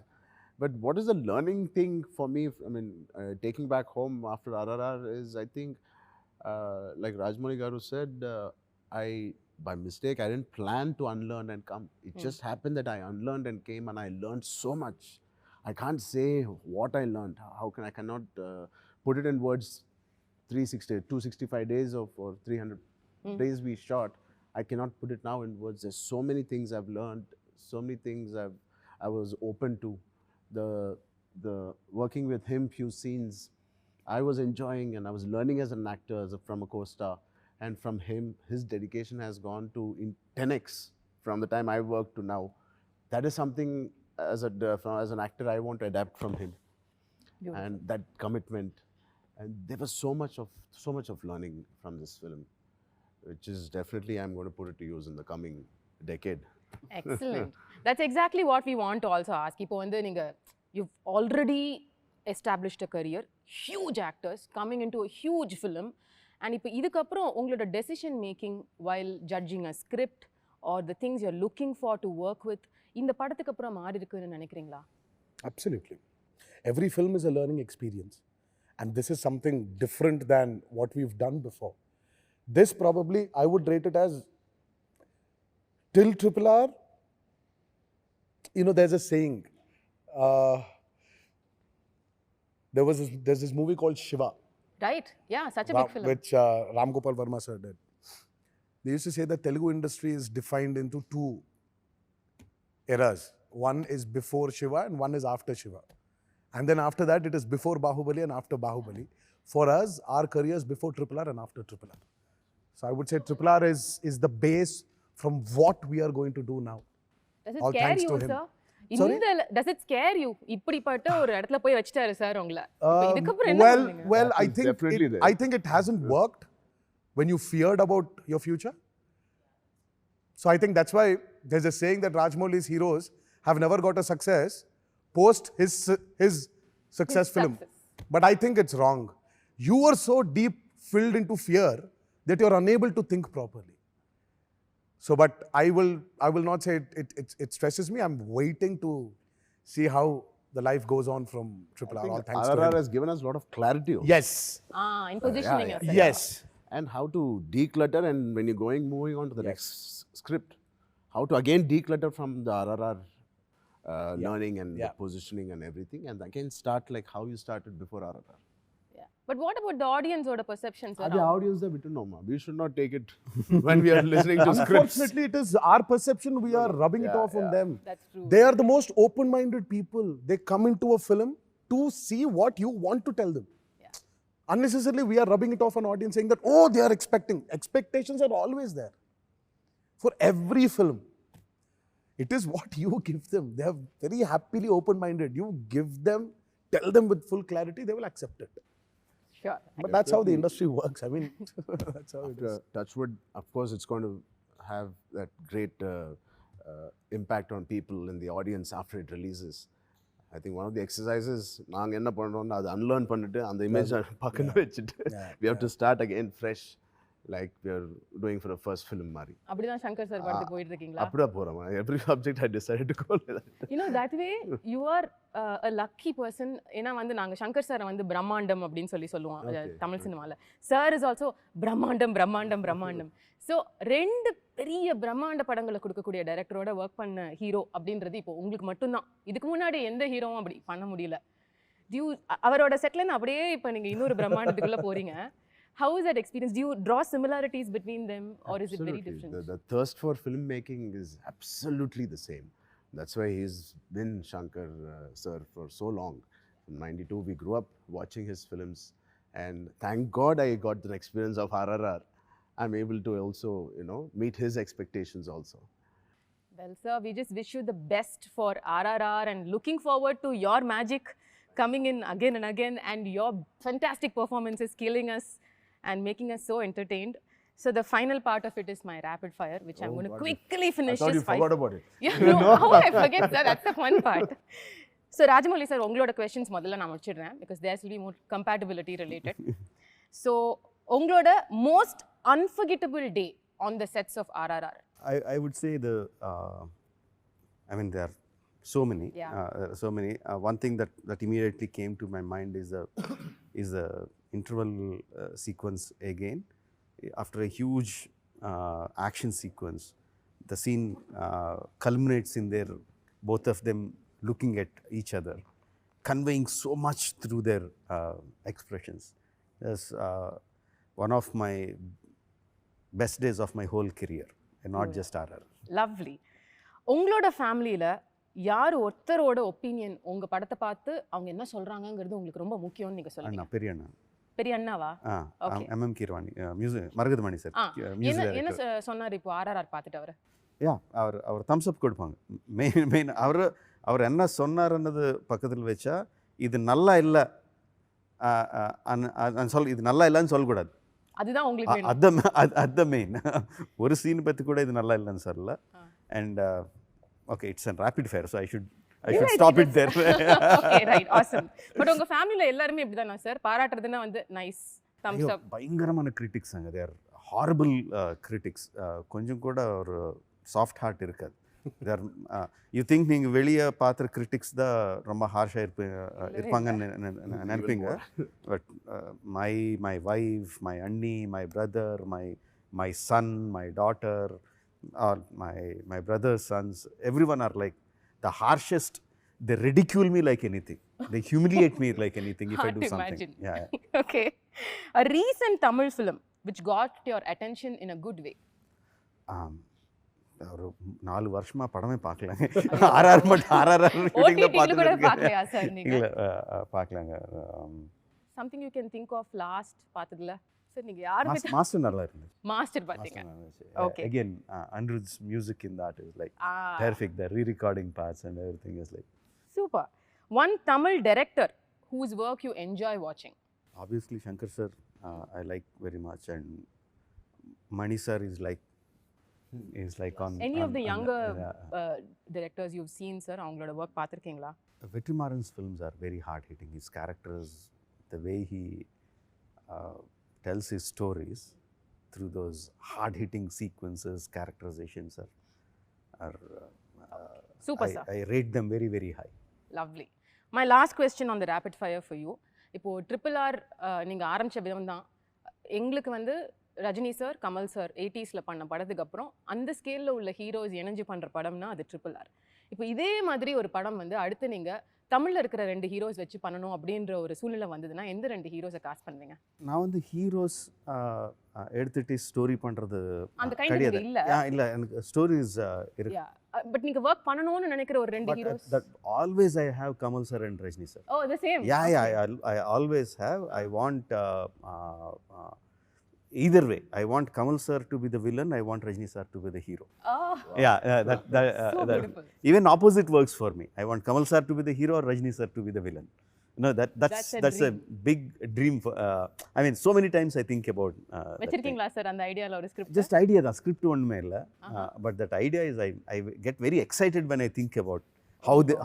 But what is the learning thing for me? I mean, taking back home after RRR is, I think, like Rajamouli Garu said, I by mistake. I didn't plan to unlearn and come. It just happened that I unlearned and came, and I learned so much. I can't say what I learned. I cannot put it in words. 265 days or 300 days we shot. I cannot put it now in words. There's so many things I've learned, so many things I was open to. The working with him, few scenes, I was enjoying, and I was learning as an actor, from a co-star. And from him, his dedication has gone to in 10x from the time I worked to now. That is something as an actor I want to adapt from him. Beautiful. And that commitment. And there was so much of learning from this film, which is definitely I'm going to put it to use in the coming decade. Excellent. That's exactly what we want to also ask. இப்போ வந்து நீங்க you've already established a career, huge actors coming into a huge film, and இப்போ இதுக்கப்புறம் உங்களோட decision making while judging a script or the things you're looking for to work with இந்த படத்துக்கு அப்புறம் மாறி இருக்குன்னு நினைக்கிறீங்களா? Absolutely. Every film is a learning experience. And this is something different than what we've done before. This probably, I would rate it as, till RRR, there's a saying. There's this movie called Shiva. Right? Yeah, such a big film. Which Ram Gopal Verma sir did. They used to say that Telugu industry is defined into two eras. One is before Shiva and one is after Shiva. And then after that, it is before Bahubali and after Bahubali. For us, our career is before RRR and after RRR. So I would say RRR is the base from what we are going to do now. Does it All scare thanks you, to him. sir? Sorry? Does it scare you? இப்படிப்பட்ட ஒரு இடத்துல போய் வச்சிட்டாரு sir உங்களை. இப்போ இதுக்கப்புறம் என்ன பண்ணுவீங்க? Well, I think definitely there. I think it hasn't worked when you feared about your future. So I think that's why there's a saying that Rajamouli's heroes have never got a success post his success film. But I think it's wrong. You are so deep filled into fear that you're unable to think properly. So, but I will not say it stresses me. I'm waiting to see how the life goes on from RRR. All thanks to RRR him. has given us a lot of clarity also. Yes. In positioning yeah. yourself. Yes. And how to declutter, and when you're moving on to the next script, how to again declutter from the RRR learning and the positioning and everything, and again start like how you started before RRR. Yeah. But what about the audience or the perceptions? The audience we don't know, ma. We should not take it when we are listening to scripts. Unfortunately, it is our perception. We are rubbing it off on them. That's true. They are the most open-minded people. They come into a film to see what you want to tell them. Yeah. Unnecessarily, we are rubbing it off on audience, saying that, oh, they are expecting. Expectations are always there. For every film. It is what you give them. They are very happily open-minded. You give them, tell them with full clarity, they will accept it. Sure. But that's how the industry works. I mean, that's how it is. Touchwood, of course, it's going to have that great impact on people in the audience after it releases. I think one of the exercises, நாங்க என்ன பண்றோம்னா அது unlearn பண்ணிட்டு அந்த image பக்கத்துல வச்சிட்டு we have to start again fresh. Like we are doing for the first film Mari. அப்படிதான் Shankar sir படத்துக்கு போயிட்டு இருக்கீங்களா? அப்படியே போறோம். Every subject I decided to go like that. That way you are a lucky person. ஏன்னா வந்து நாங்க சங்கர் சாரை வந்து பிரம்மாண்டம் அப்படின்னு சொல்லுவோம் தமிழ் சினிமால. சார் இஸ் ஆல்சோ பிரம்மாண்டம். ஸோ ரெண்டு பெரிய பிரம்மாண்ட படங்களை கொடுக்கக்கூடிய டைரக்டரோட ஒர்க் பண்ண ஹீரோ அப்படின்றது இப்போ உங்களுக்கு மட்டும்தான். இதுக்கு முன்னாடி எந்த ஹீரோவும் அப்படி பண்ண முடியல. அவரோட செட்லேருந்து அப்படியே இப்போ நீங்க இன்னொரு பிரம்மாண்டத்துக்குள்ள போறீங்க. How is that experience? Do you draw similarities between them, or is it very different? The thirst for filmmaking is absolutely the same. That's why he's been Shankar sir for so long. From '92, we grew up watching his films, and thank God I got the experience of RRR. I'm able to also, meet his expectations also. Well, sir, we just wish you the best for RRR and looking forward to your magic coming in again and again, and your fantastic performances killing us and making us so entertained. So the final part of it is my rapid fire, which I'm going to quickly finish. I thought you forgot about it. Yeah, no, how I forget, sir? That's the fun part. So Rajamouli sir, உங்களோட questions முதல்ல நான் முடிச்சிடுறேன் because there will be more compatibility related. So உங்களோட most unforgettable day on the sets of RRR. I would say there are so many. One thing that immediately came to my mind is the interval sequence again. After a huge action sequence. The scene culminates in their both of them looking at each other, conveying so much through their expressions. That's one of my best days of my whole career, and not just RR. Lovely. உங்களோட ஃபேமிலியில் யார் ஒருத்தரோட opinion உங்கள் படத்தை பார்த்து அவங்க என்ன சொல்கிறாங்கங்கிறது உங்களுக்கு ரொம்ப முக்கியம்னு நீங்கள் சொல்லுங்க. அண்ணா, பெரிய அண்ணா. பெரிய அண்ணாவா? MM Keeravani, music Maragathamani sir. என்ன சொன்னார் இப்போ RRR பார்த்துட்டு அவர்? அவர் தம்ஸ் அப் கொடுப்பாங்க. மெயின் அவர் என்ன சொன்னார்ன்றது பக்கத்தில் வச்சா, இது நல்லா இல்லை இது நல்லா இல்லைன்னு சொல்லக்கூடாது. அதுதான் உங்களுக்கு அது மெயின். ஒரு சீன் பற்றி கூட இது நல்லா இல்லைன்னு சொல்லல. And okay, it's an rapid fire, so I should stop it there. Okay, right, awesome. But உங்க ஃபேமிலில எல்லாரும் இப்படிதானா சார்? பாராட்டுறதுன்னா வந்து நைஸ், தம்ஸ் அப். பயங்கரமான கிரிட்டிக்ஸ் அங்க. தேர் ஹாரிபிள் கிரிட்டிக்ஸ். கொஞ்சம் கூட ஒரு சாஃப்ட் ஹார்ட் இருக்காது. தேர் யூ திங்க் நீங்கள் வெளியே பார்த்துற கிரிட்டிக்ஸ் தான் ரொம்ப ஹார்ஷாக இருப்பாங்கன்னு நினைப்பீங்க. பட் மை வைஃப், மை அண்ணி, my brother, my son, my daughter, R my brothers sons, everyone are like the harshest. They ridicule me like anything. They humiliate me like anything if I do something. Yeah. Okay. A recent Tamil film which got your attention in a good way. ஒரு 4 வருஷமா படமே பார்க்கலங்க. RRR shooting தான் பார்த்துருக்கேன். இல்ல பார்க்கலங்க. Something you can think of last பார்த்ததுல sir நீங்க யார்? Master நல்லா இருந்துச்சு. மாஸ்டர் பாத்தீங்க? Okay. Again, Anirudh's music in that is like perfect. The re-recording parts and everything is like super. One Tamil director whose work you enjoy watching? Obviously Shankar sir, I like very much, and Mani sir is like on any of the younger directors you've seen sir, avangaloda work paathirkeenga? Vetrimaran's films are very hard hitting. His characters, the way he tells his stories through those hard hitting sequences, characterizations are super sir. I rate them very, very high. Lovely. My last question on the rapid fire for you. இப்போ RRR நீங்க ஆரம்பிச்ச விதம் தான் எங்களுக்கு வந்து Rajini sir, Kamal sir 80s பண்ண படத்துக்கு அப்புறம் அந்த ஸ்கேலில் உள்ள ஹீரோஸ் இணைஞ்சு பண்ணுற படம்னா அது RRR. இப்போ இதே மாதிரி ஒரு படம் வந்து அடுத்து நீங்கள் தமிழில் இருக்கிற 2 ஹீரோஸ் வச்சு பண்ணணும் அப்படின்ற ஒரு சூழ்நிலை வந்ததுன்னா எந்த 2 ஹீரோஸை காஸ்ட் பண்ணுவீங்க? நான் வந்து ஹீரோஸ் எடுத்துட்டு ஸ்டோரி பண்ணுறது அந்த கைண்ட் இல்லை எனக்கு ஸ்டோரிஸ் இருக்கு. பட் நீங்கள் ஒர்க் பண்ணணும்னு நினைக்கிற ஒரு 2 heroes? That always I have Kamal sir and Rajni sir. Oh, the same? Yeah, I always have. I want either way. I want Kamal sir to be the villain, I want Rajni sir to be the hero. Oh. Yeah, so beautiful. Even opposite works for me. I want Kamal sir to be the hero or Rajni sir to be the villain. No, that's a big dream for, I mean, so many times I think about வச்சிருக்கீங்களா sir அந்த ஐடியால ஒரு script? Just idea da, script ஒண்ணுமே இல்ல. But that idea is I get very excited when I think about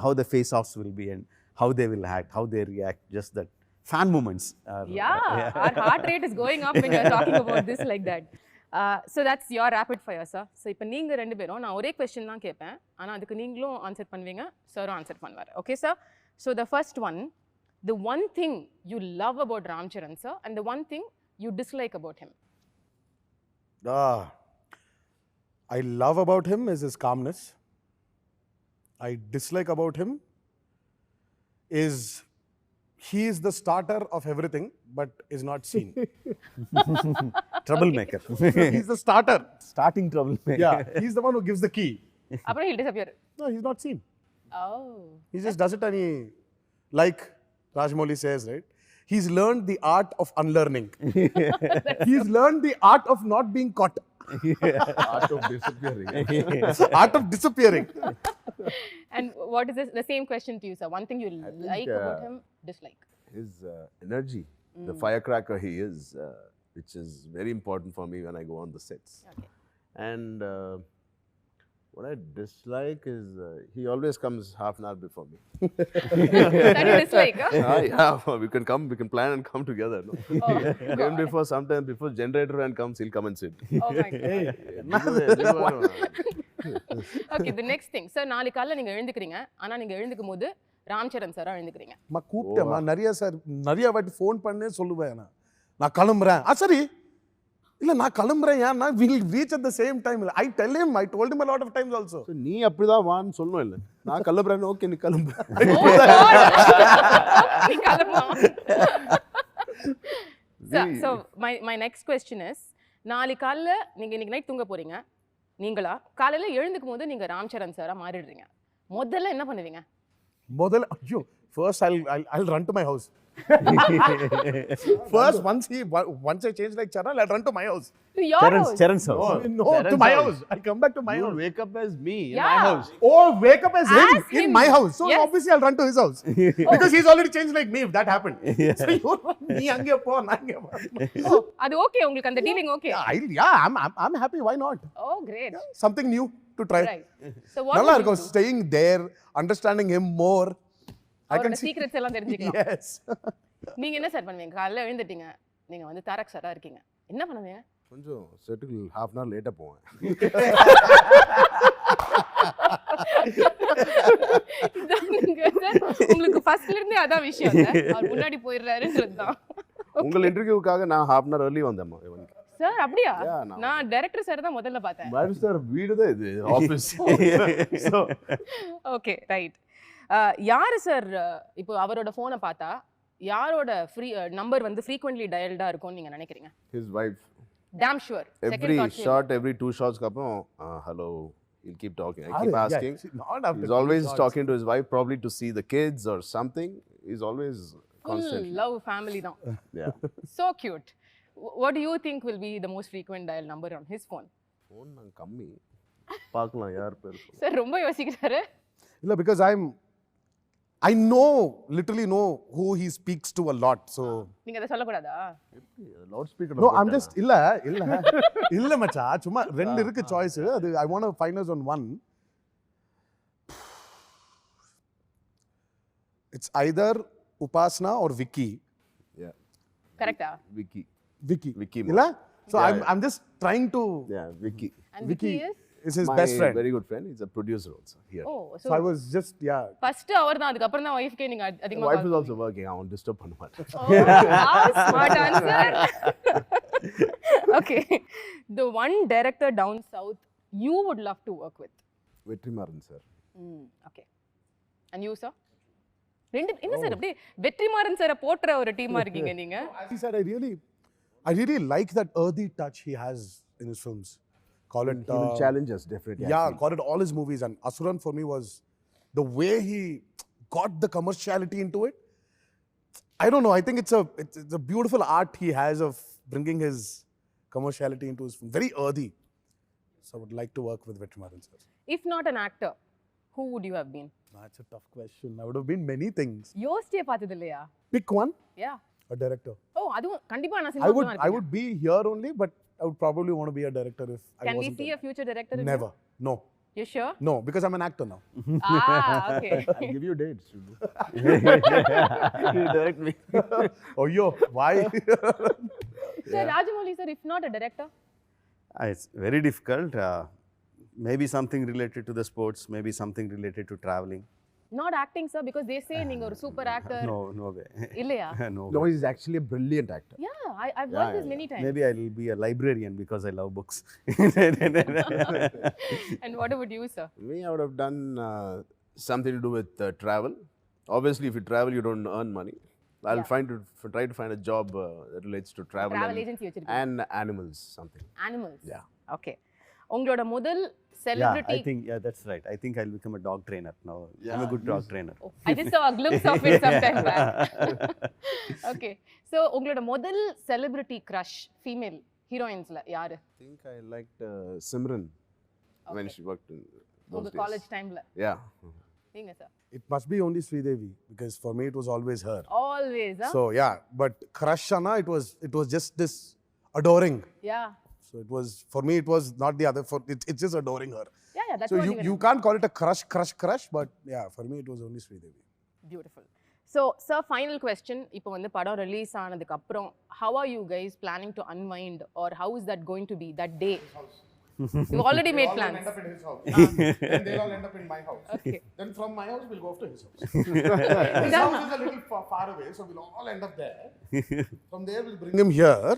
how the face offs will be and how they will act, how they react, just that fan moments. Our heart rate is going up when you're talking about this like that. So that's your rapid fire sir. So இப்போ நீங்க ரெண்டு பேரும் நான் ஒரே question தான் கேட்பேன், ஆனா அதுக்கு நீங்களும் ஆன்சர் பண்ணுவீங்க, சாரும் ஆன்சர் பண்ணுவார். Okay sir? So the first one, the one thing you love about Ram Charan sir and the one thing you dislike about him? I love about him is his calmness. I dislike about him is he is the starter of everything but is not seen. Troublemaker. He's the starter. Starting troublemaker. Yeah, he's the one who gives the key. அப்புறம் he'll disappear. No, he's not seen. Oh. He just does it and he, like Rajamouli says, right? He's learned the art of unlearning. He's learned the art of not being caught. Art of disappearing. Art of disappearing. And what is this, the same question to you sir? One thing you like about him, dislike? His energy, the firecracker he is, which is very important for me when I go on the sets. Okay. And what I dislike is he always comes half an hour before me. That you dislike, huh? Yeah, we can plan and come together. No? Even before, sometimes before generator van comes, he'll come and sit. Oh my god. Okay, the next thing. Sir, நாளைக்கு காலையில நீங்க எழுந்துக்கிறீங்க, ஆனா நீங்க எழுந்துக்கும்போது ராம்சரண் சாரா எழுந்துக்கிறீங்க. கூப்பிட்டேன் நிறைய sir, நிறைய வாட்டி phone பண்ணே சொல்லுவேன் நான் கிளம்புறேன். சரி இல்ல நான் கிளம்புறேன் ஏன்னா we'll reach at the same time. I tell him, I told him a lot of times also. So, நீ அப்படிதான் வான்னு சொல்லணும் இல்லை, நான் கிளம்புறேன்னு ஓகே நீ கிளம்பு. நீ கிளம்புமா? So my next question is, நாளைக்கு காலைல நீங்க இன்னைக்கு நைட் தூங்க போறீங்க, நீங்களா காலையில எழுந்துக்கும் போது நீங்க ராம் சரண் சாரா மாறிடுறீங்க, முதல்ல என்ன பண்ணுவீங்க? முதல்ல ஐயோ first I'll run to my house. First, once I change like Charan, I'll run to my house. To your house? Charan's house. No, to my house. I'll come back to my house. Wake up as me in Yeah. my house. Oh, wake up as him As in him. my house. So Yes. obviously I'll run to his house. Because he's already changed like me if that happened. So you நீ அங்கே போ நான் அங்கே போ. அது okay உங்களுக்கு அந்த dealing okay? I'm happy, why not? Oh great. Something new to try. Right. So what நல்லா will you இருக்கும் do? staying there, understanding him more. I can அவரோட see. சீக்ரெட்ஸ் எல்லாம் தெரிஞ்சுக்கலாம். Yes. நீங்க என்ன சார் பண்ணுவீங்க? காலையில எழுந்துட்டீங்க, நீங்க வந்து தாரக் சாரா இருக்கீங்க, என்ன பண்ணுவீங்க? கொஞ்சம் செட்டுக்கு half an hour லேட்டாக போவேன். உங்களுக்கு ஃபர்ஸ்ட்ல இருந்தே அதான் விஷயம் சார், அவர் முன்னாடி போயிடுறாருன்றது தான். உங்கள் இன்டர்வியூக்காக நான் half an hour early வந்தேம்மா இவனுக்கு. சார் அப்படியா? Yeah, நான் டைரக்டர் சார் தான் முதல்ல பார்த்தேன். பாரு சார் வீடு தான் இது ஆஃபீஸ். Okay right. யாரு சார் இப்போ அவரோட ஃபோனை பார்த்தா யாரோட நம்பர் வந்து frequently dialed-ஆ இருக்கும்னு நீங்க நினைக்கிறீங்க? His wife. Damn sure. Every shot, every 2 shots அப்புறம் hello, he'll keep talking. I keep asking. Not after He's always talking to his wife, probably to see the kids or something. He's always constantly. love family தான். Yeah. So cute. What do you think will be the most frequent dial number on his phone? Phone நான் கம்மி பார்க்கலாம் யார் பேர். Sir ரொம்ப யோசிக்கிறாரு. இல்ல because I literally know who he speaks to a lot, so நீங்க அத சொல்ல கூடாதா? Loud speaker. no, I'm just இல்ல மச்சா, சும்மா ரெண்டு இருக்கு சாய்ஸ். அது I want to find us on one. It's either Upasna or Vicky. Yeah. கரெக்ட்டா? Vicky. இல்ல? So Yeah, I'm just trying to. Yeah, Vicky. And Vicky is his My best friend. very good friend. He's a producer also here. Oh, So I was just first அவர் தான், அதுக்கு அப்புறம் தான் வைஃப்கே நீங்க அதிகமா Wife is also working. I won't disturb பண்ண மாட்டேன். smart answer. Okay. The one director down south you would love to work with? Vetrimaaran sir. Okay. And you sir? ரெண்டு என்ன சார் அப்படியே வெற்றிமாறன் சாரை போட்ற ஒரு டீமா இருக்கீங்க நீங்க? He said I really like that earthy touch he has in his films. Call it He will challenge us definitely. yeah, call it all his movies, and Asuran for me was the way he got the commerciality into it. I don't know, I think it's a beautiful art he has of bringing his commerciality into his film. Very earthy. So I would like to work with Vetrimaran sir. If not an actor, who would you have been? That's a tough question. I would have been many things. யோசிச்சே பார்த்தது இல்லையா? Pick one. Yeah. A director. Oh, அதுவும் கண்டிப்பா நான் I cinema would be here only, but I would probably want to be a director if I Can we wasn't. see a future director in Never. No. You sure? No, because I'm an actor now. Okay. I'll give you dates. You direct me. Oh, yo, why? Sir, Rajamouli sir, if not a director? It's very difficult. Maybe something related to the sports, maybe something related to traveling. Not acting sir, because they say நீங்க ஒரு super actor. No way. இல்லையா? No No, way. he's actually a brilliant actor. Yeah, I've heard this many times. Maybe I'll be a librarian because I love books. And what about you sir? Me, I would have done something to do with travel. Obviously, if you travel, you don't earn money. I'll try to find a job that relates to travel agency வச்சிருக்கீங்க. and animals, something. Animals. Yeah. Okay. உங்களோட முதல் Yeah, celebrity. I think that's right. I think I'll become a dog trainer now. I'm a good dog trainer. Oh, I just saw a glimpse of it sometime back. Okay. So உங்களோட முதல் celebrity crush female heroinesல யாரு? I think I liked Simran when she worked in those உங்க days. College டைம்ல. Yeah. நீங்க sir? It must be only Sridevi, because for me it was always her. Always, huh? So yeah, but crush Anna, it was just this adoring. Yeah. So it was, for me it was not the other, it's just adoring her. Yeah, that's So what you can't call it a crush, but yeah, for me it was only Sridevi. Beautiful. So, sir, final question. இப்போ வந்து படம் release ஆனதுக்கு அப்புறம் how are you guys planning to unwind, or how is that going to be that day? You already made All will plans. end up in his house. Then they'll all end up in my house. Okay. Then from my house, we'll go off to his house. His house is a little far away, so we'll all end up there. From there, we'll bring him here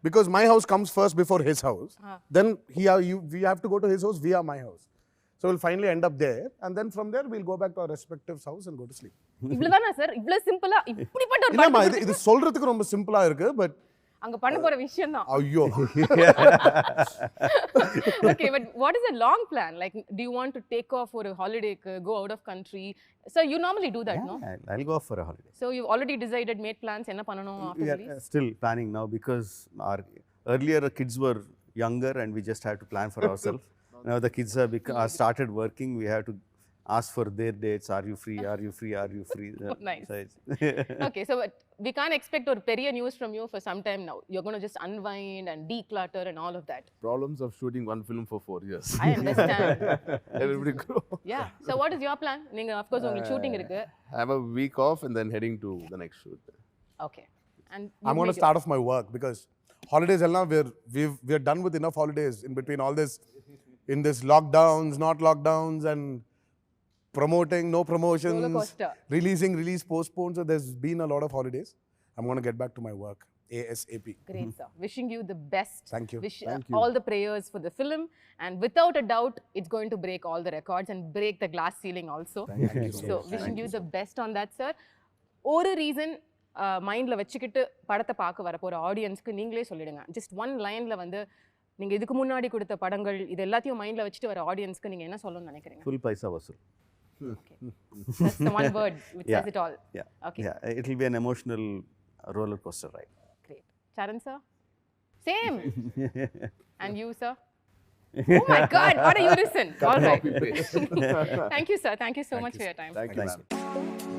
because my house comes first before his house. Then we have to go to his house via my house. So we'll finally end up there, and then from there, we'll go back to our respective house and go to sleep. இவ்வளவுதானா sir? இவ்வளவு சிம்பிளா இப்படிப்பட்ட ஒரு இல்லம்மா படம் இது சொல்றதுக்கு ரொம்ப சிம்பிளா இருக்கு பட் அங்க பண்ண போற விஷயம் தான். ஐயோ Okay, but what is a long plan? Like, do you want to take off for a holiday, go out of country? So you normally do that, no? I'll go for a holiday. So you've already decided, made plans, enna pannanom after We are release? still planning now because our earlier kids were younger and we just had to plan for ourselves. Now the kids are started working. We have to ask for their dates. Are you free? Are you free? Are you free? Nice. So it's Okay, so but we can't expect or பெரிய news from you for some time now. You're going to just unwind and declutter and all of that. Problems of shooting one film for 4 years. I understand. Everybody grow. Yeah. So what is your plan? நீங்க of course உங்களுக்கு shooting இருக்கு. Have a week off and then heading to the next shoot. Okay. And I'm going to start off my work because holidays all now we're done with enough holidays in between all this in this lockdowns, not lockdowns, and promoting, no promotions, Roller coaster. release postponed. So there's been a lot of holidays. I'm going to get back to my work ASAP. Great, sir. Wishing you the best. Thank you. Wish Thank you. all the prayers for the film, and without a doubt, it's going to break all the records and break the glass ceiling also. Thank you so So much. wishing you the best on that, sir. ஒரு reason மைண்டில் வச்சுக்கிட்டு படத்தை பார்க்க வரப்போகிற ஆடியன்ஸ்க்கு நீங்களே சொல்லிடுங்க. Just one லைனில் வந்து நீங்கள் இதுக்கு முன்னாடி கொடுத்த படங்கள் இது எல்லாத்தையும் மைண்டில் வச்சுட்டு வர ஆடியன்ஸ்க்கு நீங்கள் என்ன சொல்லணும்னு நினைக்கிறீங்க? full paisa vasool. Okay. That's the one word which Yeah. says it all. Yeah. Okay. Yeah. It will be an emotional roller coaster ride. Great. Charan, sir? Same. And you, sir? Oh my God, what a unison. All right. Copy paste. Thank you, sir. Thank you so much for your time. Thank you, Thank ma'am.